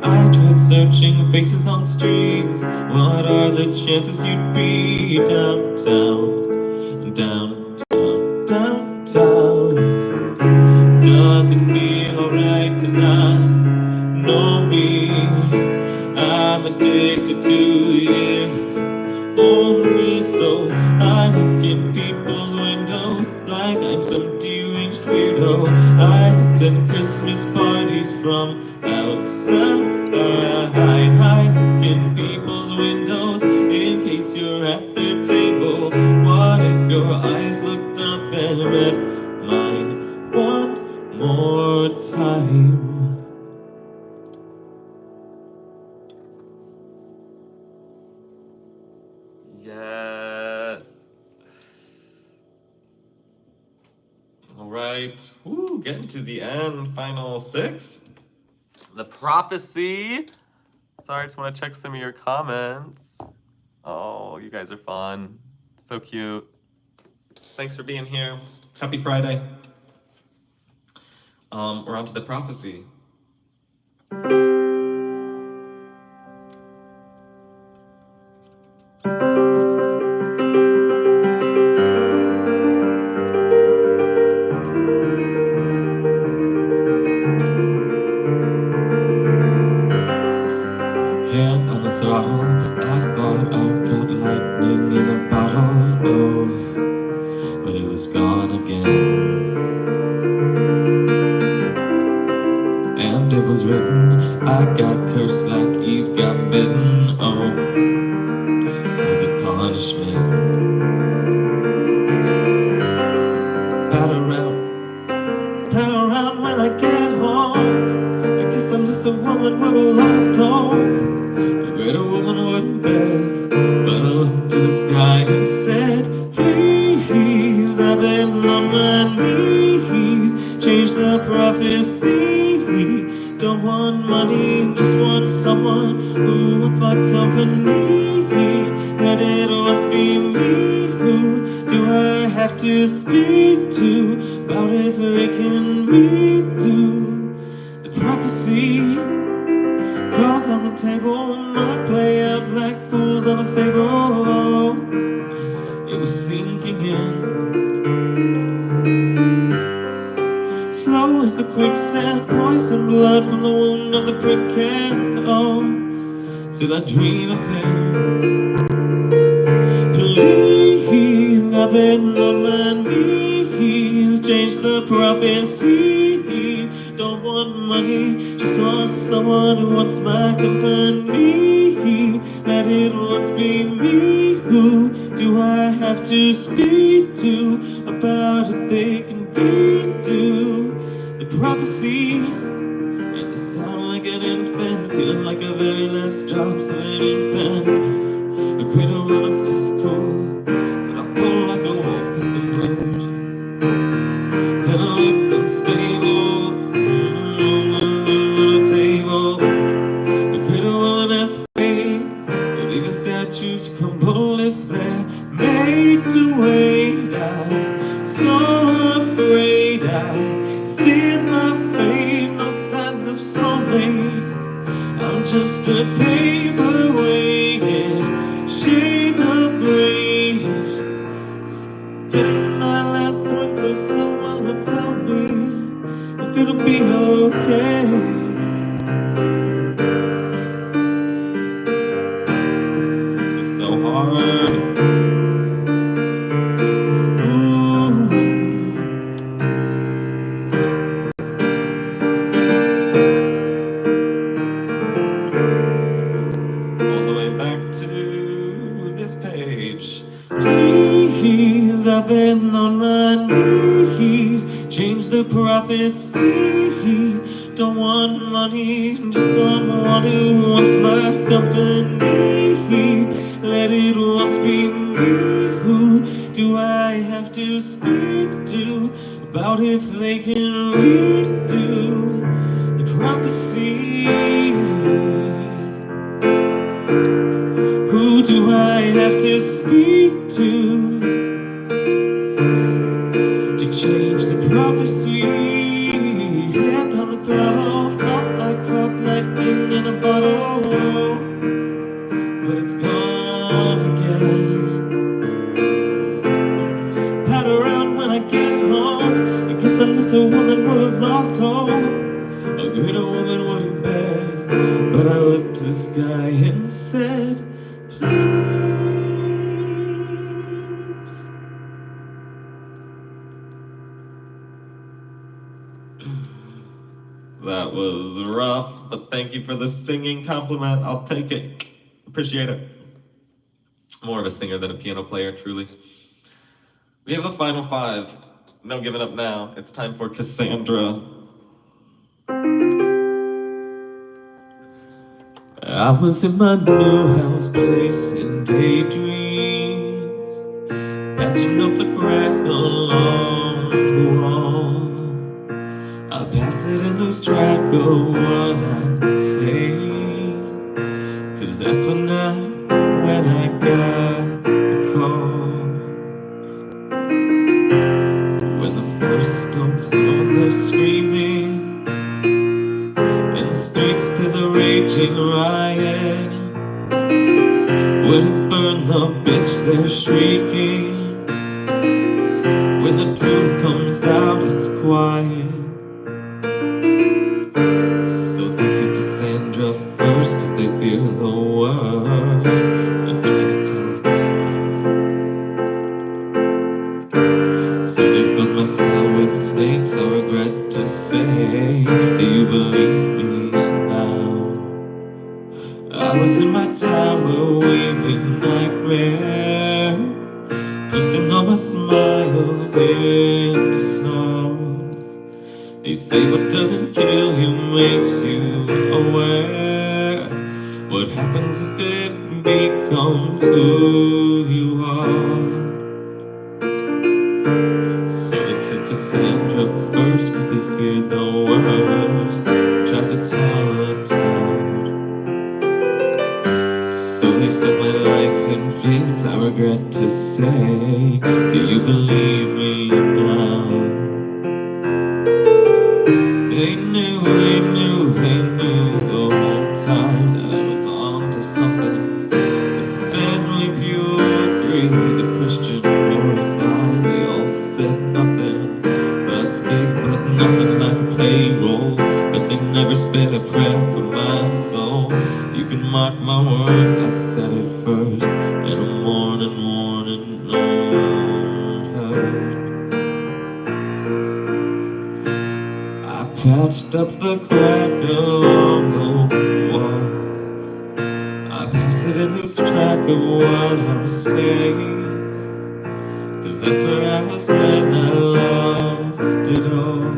I tried searching faces on streets. What are the chances you'd be downtown, downtown, downtown? Does it feel alright to not know me? I'm addicted to if only so. I look in people's windows like I'm some deranged weirdo. I attend Christmas parties from outside. I look in people's windows in case you're at their table. What if your eyes looked up and met mine one more time? Yes. All right. Ooh, getting to the end. Final 6. The Prophecy. Sorry, I just want to check some of your comments. Oh, you guys are fun. So cute. Thanks for being here. Happy Friday. We're on to The Prophecy. Hand on the throttle, I thought I caught lightning in a bottle, oh, but it was gone again. And it was written, I got cursed like Eve got bitten, oh, was it punishment? Pat around when I get home. I guess unless a woman would have lost hope, a greater woman wouldn't beg. But I looked to the sky and said, please, I've been on my knees. Change the prophecy. Don't want money, just want someone who wants my company. Let it once be me. Who do I have to speak to about if they can redo the prophecy? Cards on the table might play out like fools on a fable. Oh, it was sinking in. Slow as the quicksand, poison blood from the wound of the prick. And oh, still I dream of him. Please, I've been on my knees. Change the prophecy. Don't want money, just want someone who wants my company. Let it once be me. Who do I have to speak to about if they can redo the prophecy? And I sound like an infant, feeling like a very last drop, still an pen. leaves crumble if they're made to wait. I'm so afraid I see in my fate no signs of soulmates. I'm just a paper waiting, shades of gray, spitting my last point so someone will tell me if it'll be okay. Hard. Ooh. All the way back to this page. Please, I've been on my knees. Change the prophecy. Don't want money, just someone who wants my company. Let it once be me. Who do I have to speak to about if they can redo the prophecy? Who do I have to speak to change the prophecy? Hand on the throttle, thought I caught lightning in a bottle, but it's gone again. Pat around when I get home. I guess unless a woman would have lost hope, a greater woman wouldn't beg. But I looked to the sky and said, please. That was rough, but thank you for the singing compliment. I'll take it. Appreciate it. More of a singer than a piano player, truly. We have the final five. No giving up now. It's time for Cassandra. I was in my new house, placing daydreams, patching up the crack along the wall. I pass it and lose track of what I'm saying, 'cause that's when I got the call. When the first stone's thrown, they're screaming. In the streets there's a raging riot. When it's burned, the bitch, they're shrieking. When the truth comes out, it's quiet. So they keep Cassandra first, 'cause they fear the worst, and try to tell the tale. So they filled my cell with snakes, I regret to say. Do you believe me now? I was in my tower weaving nightmares, twisting all my smiles into snarls. They say what doesn't kill you makes you aware. What happens if it becomes who you are? So they killed Cassandra first, 'cause they feared the worst, tried to tell the tale. So they set my life in flames, I regret to say. Do you believe me now? They knew the whole time that I was on to something. The family pure greed, the Christian chorus line, they all said nothing but steak, but nothing like a payroll. But they never spared a prayer for my soul. You can mark my words, I said it first, and a morning warning no one heard. I patched up the crack along the wall. I pass it and lose track of what I'm saying, 'cause that's where I was when I lost it all.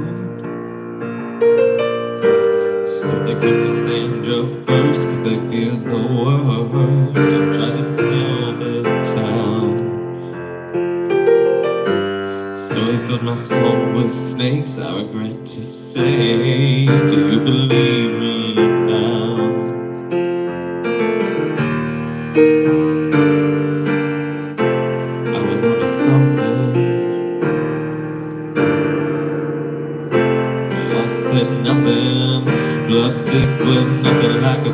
So they kept Cassandra first, 'cause they feared the worst, and tried to tell the town. So they filled my soul with snakes, I regret to say. Do you believe me now?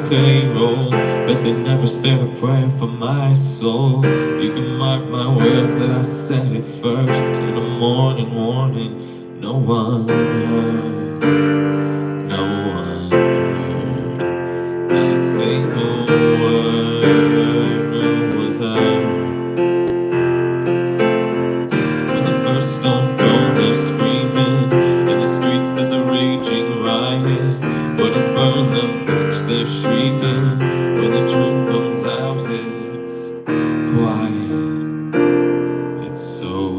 payroll, but they never spared a prayer for my soul. You can mark my words that I said it first in a morning warning. No one heard, no one heard, not a single word was heard. When the first stone thrown, they're screaming. In the streets there's a raging riot. When it's burned them, bitch, they're shrieking. When the truth comes out, it's quiet. It's so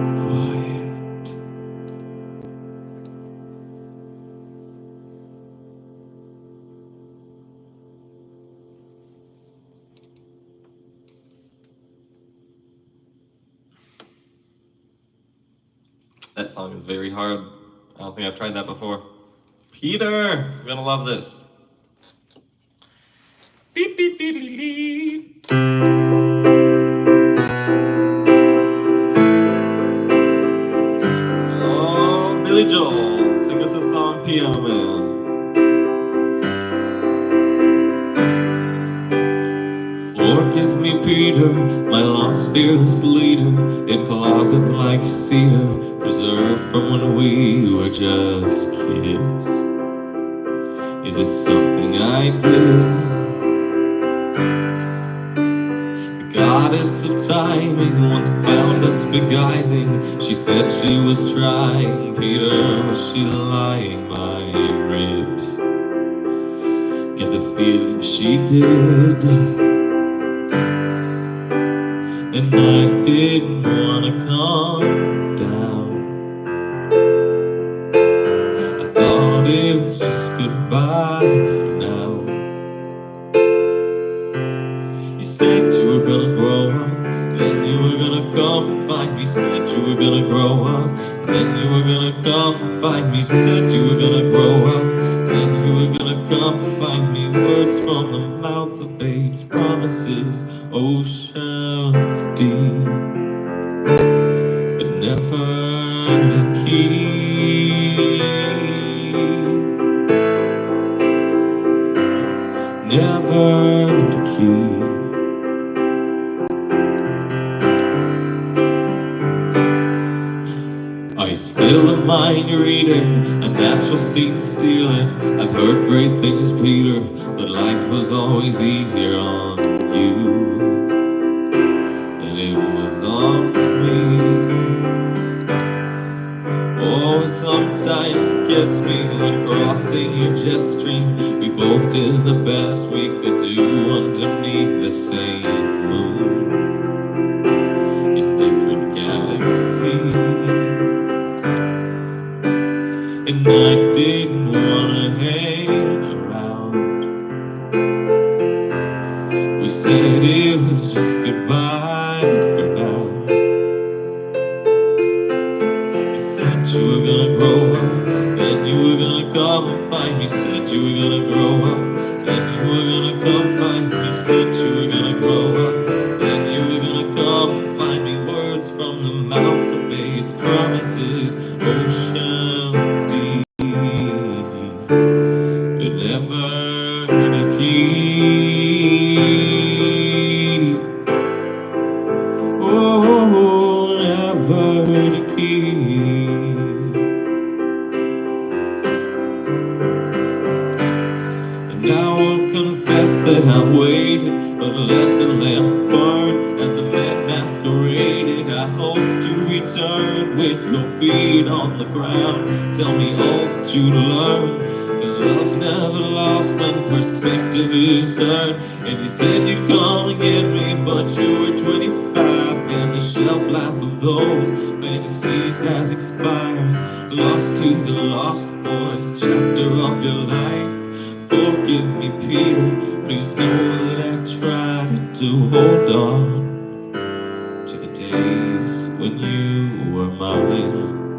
quiet. That song is very hard. I don't think I've tried that before. Peter, you're gonna love this. Beep, beep, beep, beep, beep. Oh, Billy Joel, sing us a song, Piano Man. Forgive me, Peter, my lost fearless leader, in closets like cedar, preserved from when we were just kids. Is this something I did? The goddess of timing once found us beguiling. She said she was trying. Peter, was she lying? My ribs get the feeling she did. And I didn't wanna calm down. I thought it was just goodbye for now. You said you were gonna grow up, then you were gonna come find me. Said you were gonna grow up, then you were gonna come find me. Said you were gonna grow up, then you were gonna come find me. Words from the mouths of babes, promises, oceans deep, but never to keep, never to keep. Are you still a mind reader, a natural seed stealer? I've heard great things, Peter, but life was always easier on you than it was on me. Oh, sometimes it gets me when crossing your jet stream. We both did the best we could do underneath the same moon in different galaxies. And I didn't wanna hang around. We said it was just goodbye for now. You said you were gonna grow up, then you were gonna come and find me. Said you were gonna grow up, then you were gonna come find me. Said you were gonna grow up, then you were gonna come and find me. Words from the mouths of babes, promises, oceans deep, but never to keep. Oh, never to keep. And I won't confess that I've waited, but let the lamp burn as the man masqueraded. I hope to return with your feet on the ground. Tell me all that you learn, 'cause love's never lost when perspective is heard. And you said you'd come and get me, but you were 25, and the shelf life of those fantasies has expired. Lost to the lost boys, chapter of your life. Forgive me, Peter, please know that I tried to hold on to the days when you were mine.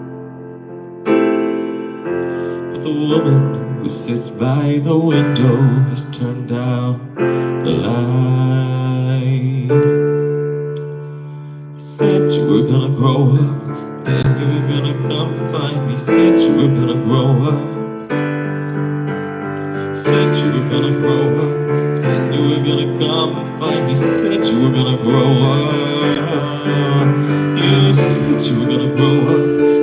But the woman who sits by the window has turned out the light. You said you were gonna grow up, then you were gonna come find me. Said you were gonna grow up, said you were were gonna grow up, then you were gonna come and find me. Said you were gonna grow up. You said you were gonna grow up,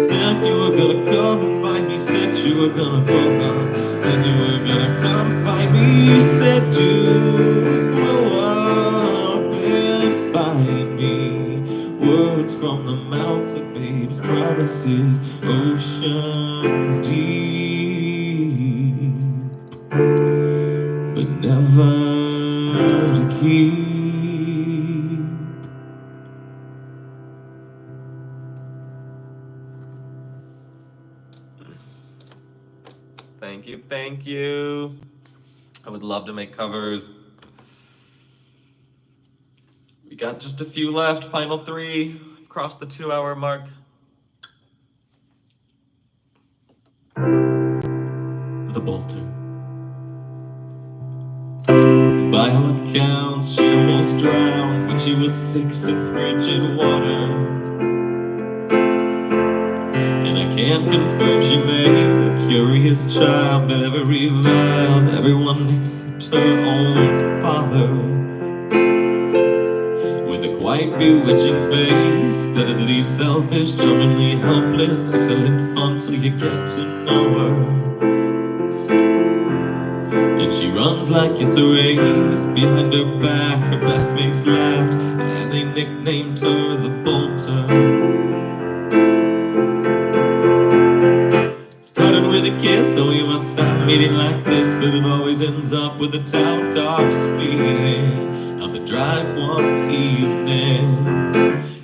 then you were gonna come and find me. Said you were gonna grow up, then you were gonna come find me. You said you would grow up and find me. Words from the mouths of babes, promises, oceans deep, but never to keep. Thank you, thank you. I would love to make covers. We got just a few left, final 3. We've crossed the 2-hour mark. The Bolter. By all accounts, she almost drowned when she was 6 in frigid water. And I can't confirm she made a curious child, but ever reviled everyone except her own father. With a quite bewitching face that at least selfish, charmingly helpless, excellent fun till you get to know her. And she runs like it's a race. Behind her back, her best mates laughed, and they nicknamed her the Bolter. Started with a kiss, so we must stop meeting like this, but it always ends up with the town car speeding on the drive one evening.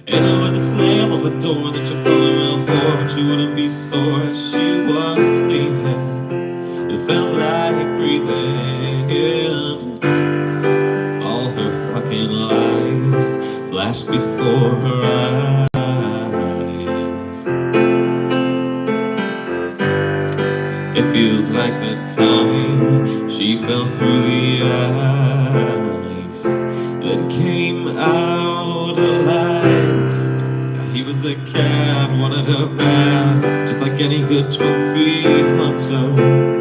And with a slam of a door that you call her a whore, but you wouldn't be sore as she was leaving. It felt like breathing. All her fucking lies flashed before her eyes. It feels like that time she fell through the ice, then came out alive. He was a cat, wanted her bad, just like any good trophy hunter.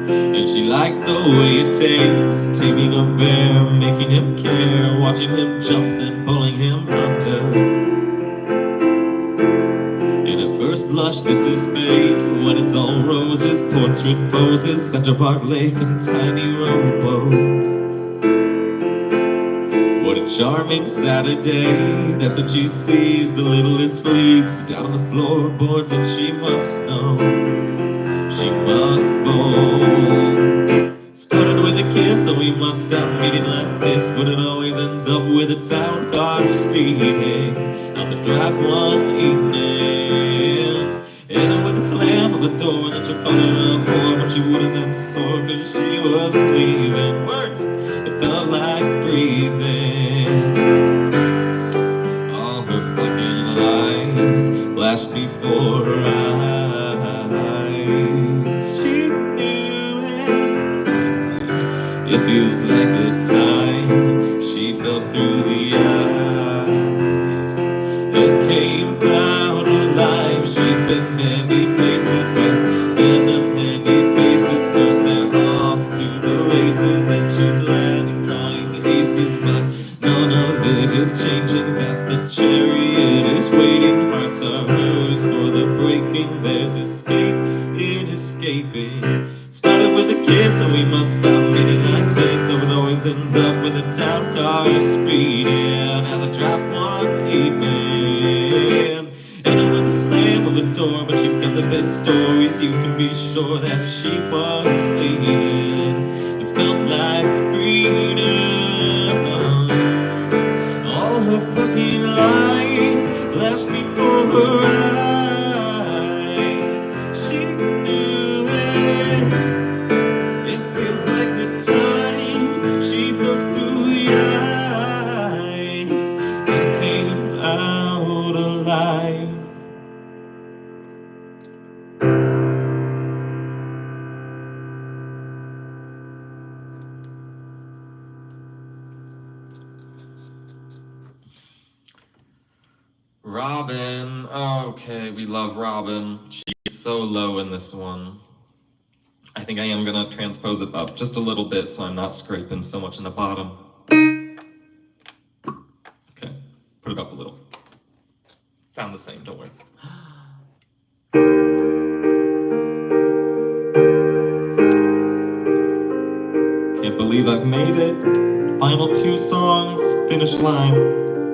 And she liked the way it tastes, taming a bear, making him care, watching him jump, then pulling him under. And at first blush, this is fate, when it's all roses, portrait poses, Central Park Lake and tiny rowboats. What a charming Saturday, that's when she sees the littlest freaks down on the floorboards, and she must know. She must bolt. Started with a kiss, so we must stop meeting like this, but it always ends up with a town car speeding out the drive one evening. And with a slam of a door that you call her a whore, but she wouldn't answer cause she was leaving. Words, it felt like breathing. All her fucking lies flashed before her eyes. She knew it. It feels like the time she fell through the ice and came out alive. She's been many places with many faces. First they're off to the races, then she's laughing, drawing the aces, but none of it is changing. That the chariot is waiting, hearts are hers for the breaking. There's escape in escaping. Started with a kiss, so we must stop meeting like this, so it always ends up with a town car speeding out the drive one evening. And with a slam of a door, but she's got the best stories. You can be sure that she was leaving. It felt like freedom. All her fucking lies flashed before her eyes. She knew it. It feels like the time she fell through the ice and came out alive. Robin, okay, we love Robin. She's so low in this one. I think I am gonna transpose it up just a little bit so I'm not scraping so much in the bottom. Okay, put it up a little. Sound the same, don't worry. Can't believe I've made it. Final 2 songs, finish line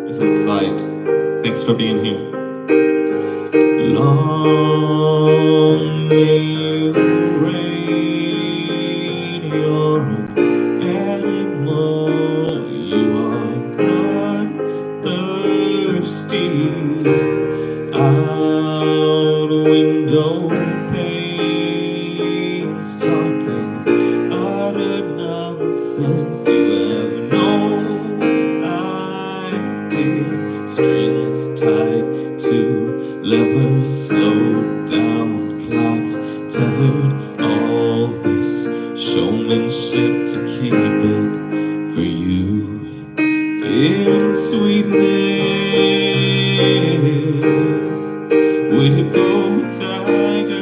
is in sight. Thanks for being here. Long may you reign, you're an animal, you are bloodthirsty. Out window panes, talking utter nonsense. You have no idea. Strings tied to levers, slowed down clocks, tethered. All this showmanship to keep it for you in sweetness. Way to go, tiger.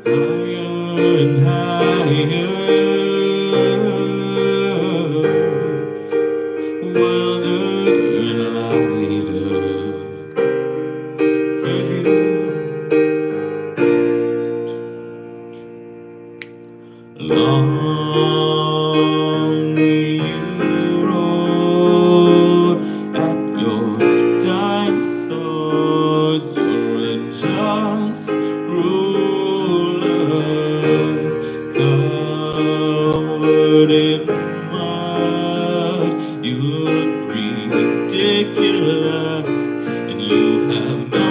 Higher and higher, wilder and lighter for you. Long may you roar at your dinosaurs. You're a just ruler, covered in mud. You look ridiculous, and you have no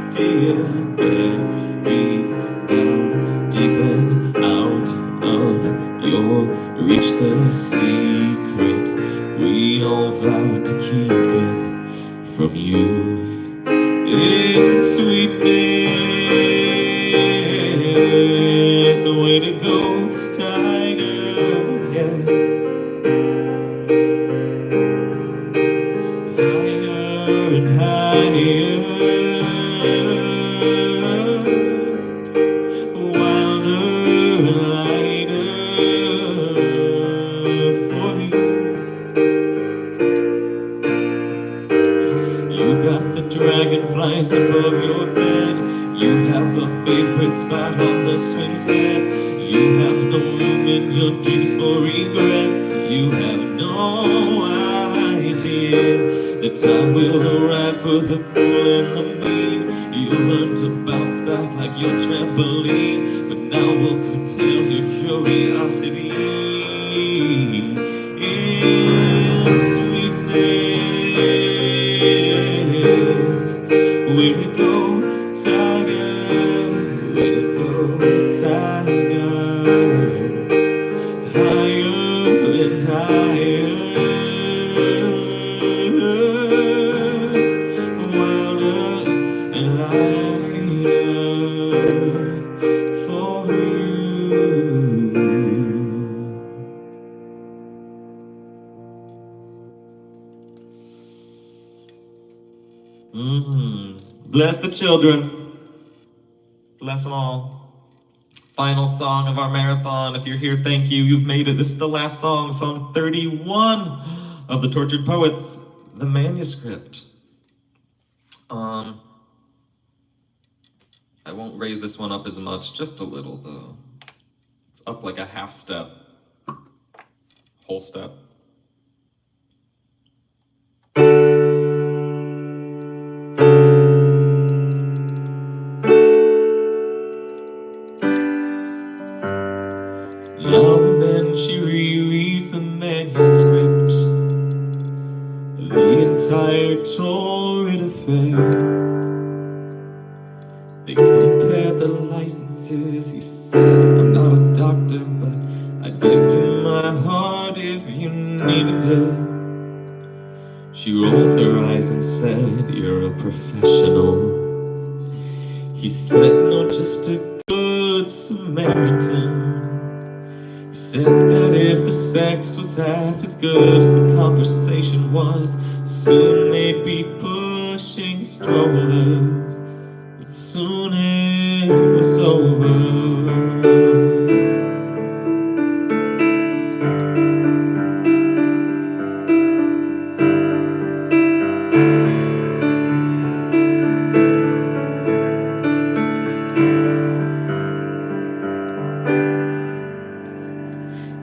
idea. Buried down deep and out of your reach, the secret we all vowed to keep it from you in sweetness. Way to go, tiger, yeah. Higher and higher, wilder and lighter for you. You got the dragonflies above your bed. You have a favorite spot on the swing set. You have no room in your dreams for regrets. You have no idea the time will arrive for the cruel and the mean. You learn to bounce back like your trampoline, but now we'll curtail your curiosity in sweetness. Way to go, tiger. Way to go, tiger. Higher and higher, wilder and lighter for you. Bless the children. Bless them all. Final song of our marathon. If you're here, thank you. You've made it. This is the last song, song 31 of the Tortured Poets, the manuscript. I won't raise this one up as much, just a little though. It's up like a half step, whole step. Now and then she rereads the manuscript, the entire torrid affair. They compared the licenses. He said, I'm not a doctor, but I'd give you my heart if you needed it. She rolled her eyes and said, you're a professional. He said, no, just a good Samaritan. He said that if the sex was half as good as the conversation was, soon they'd be pushing strollers, but soon it was over.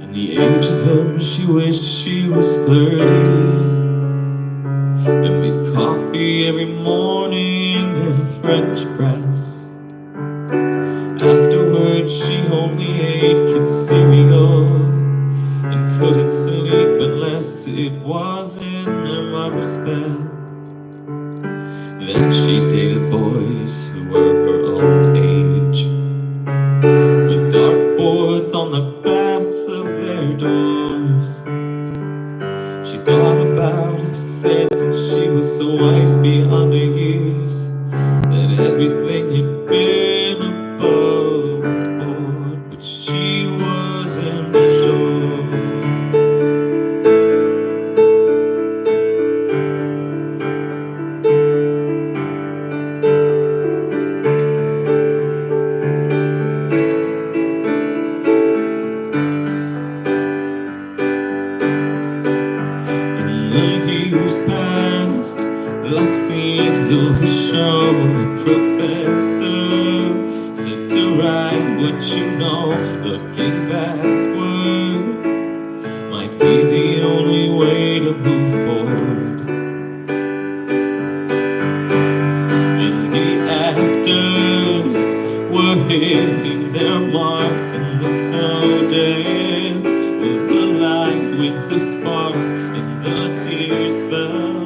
In the age of them, she wished she was 30 and made coffee every morning in a French press. Afterwards, she only ate kids' cereal and couldn't sleep unless it was in her mother's bed. Then she dated boys who were her own age, with dartboards on the backs of their doors. She thought about her sins and she was so wise beyond her years that everything had been above board, but she wasn't sure. And the years passed like scenes of a show. The professor said to write what you know. Looking backwards might be the only way to move forward. And the actors were hitting their marks, and the slow dance was alight with the sparks, and the tears fell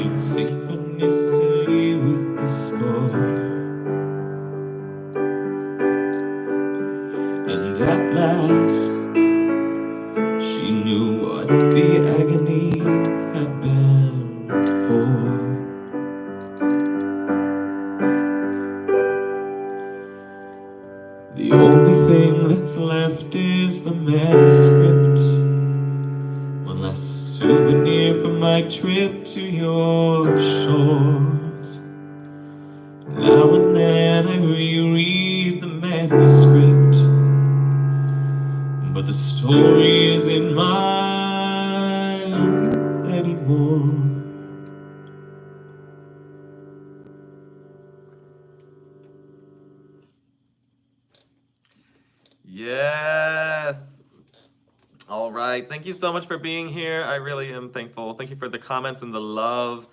in synchronicity with the score. And at last, she knew what the agony had been before. The only thing that's left is the manuscript, one last souvenir from my trip to your shores. Now and then I reread the manuscript, but the story isn't mine anymore. Yes. All right. Thank you so much for being here. I really am thankful. Thank you for the comments and the love.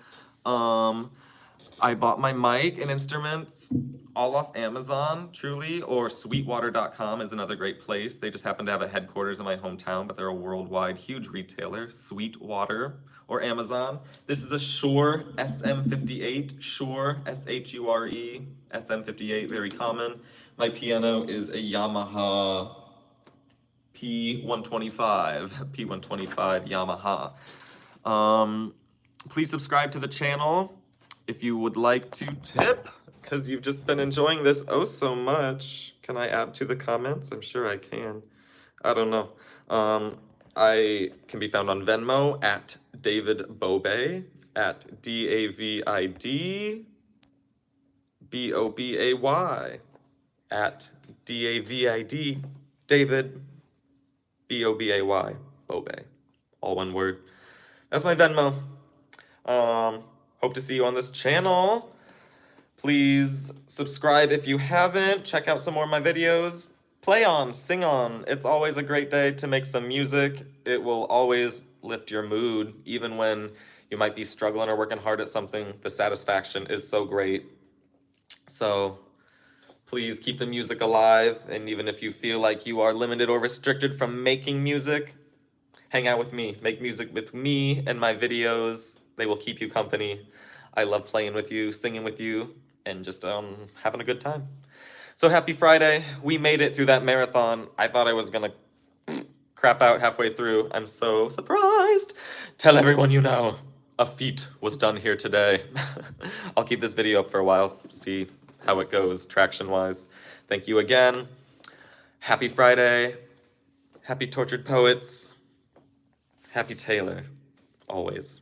I bought my mic and instruments all off Amazon, truly, or sweetwater.com is another great place. They just happen to have a headquarters in my hometown, but they're a worldwide huge retailer, Sweetwater or Amazon. This is a Shure SM58, Shure, S-H-U-R-E, SM58, very common. My piano is a Yamaha P125 Yamaha. Please subscribe to the channel if you would like to tip, because you've just been enjoying this oh so much. Can I add to the comments? I'm sure I can. I don't know. I can be found on Venmo at David Bobay, at DAVID-BOBAY, at DAVID, David B-O-B-A-Y, Bobay, all one word. That's my Venmo. Hope to see you on this channel. Please subscribe if you haven't. Check out some more of my videos. Play on, sing on. It's always a great day to make some music. It will always lift your mood, even when you might be struggling or working hard at something. The satisfaction is so great. So please keep the music alive, and even if you feel like you are limited or restricted from making music, hang out with me. Make music with me and my videos. They will keep you company. I love playing with you, singing with you, and just having a good time. So happy Friday. We made it through that marathon. I thought I was gonna crap out halfway through. I'm so surprised. Tell everyone you know a feat was done here today. I'll keep this video up for a while, see how it goes traction-wise. Thank you again. Happy Friday. Happy Tortured Poets. Happy Taylor, always.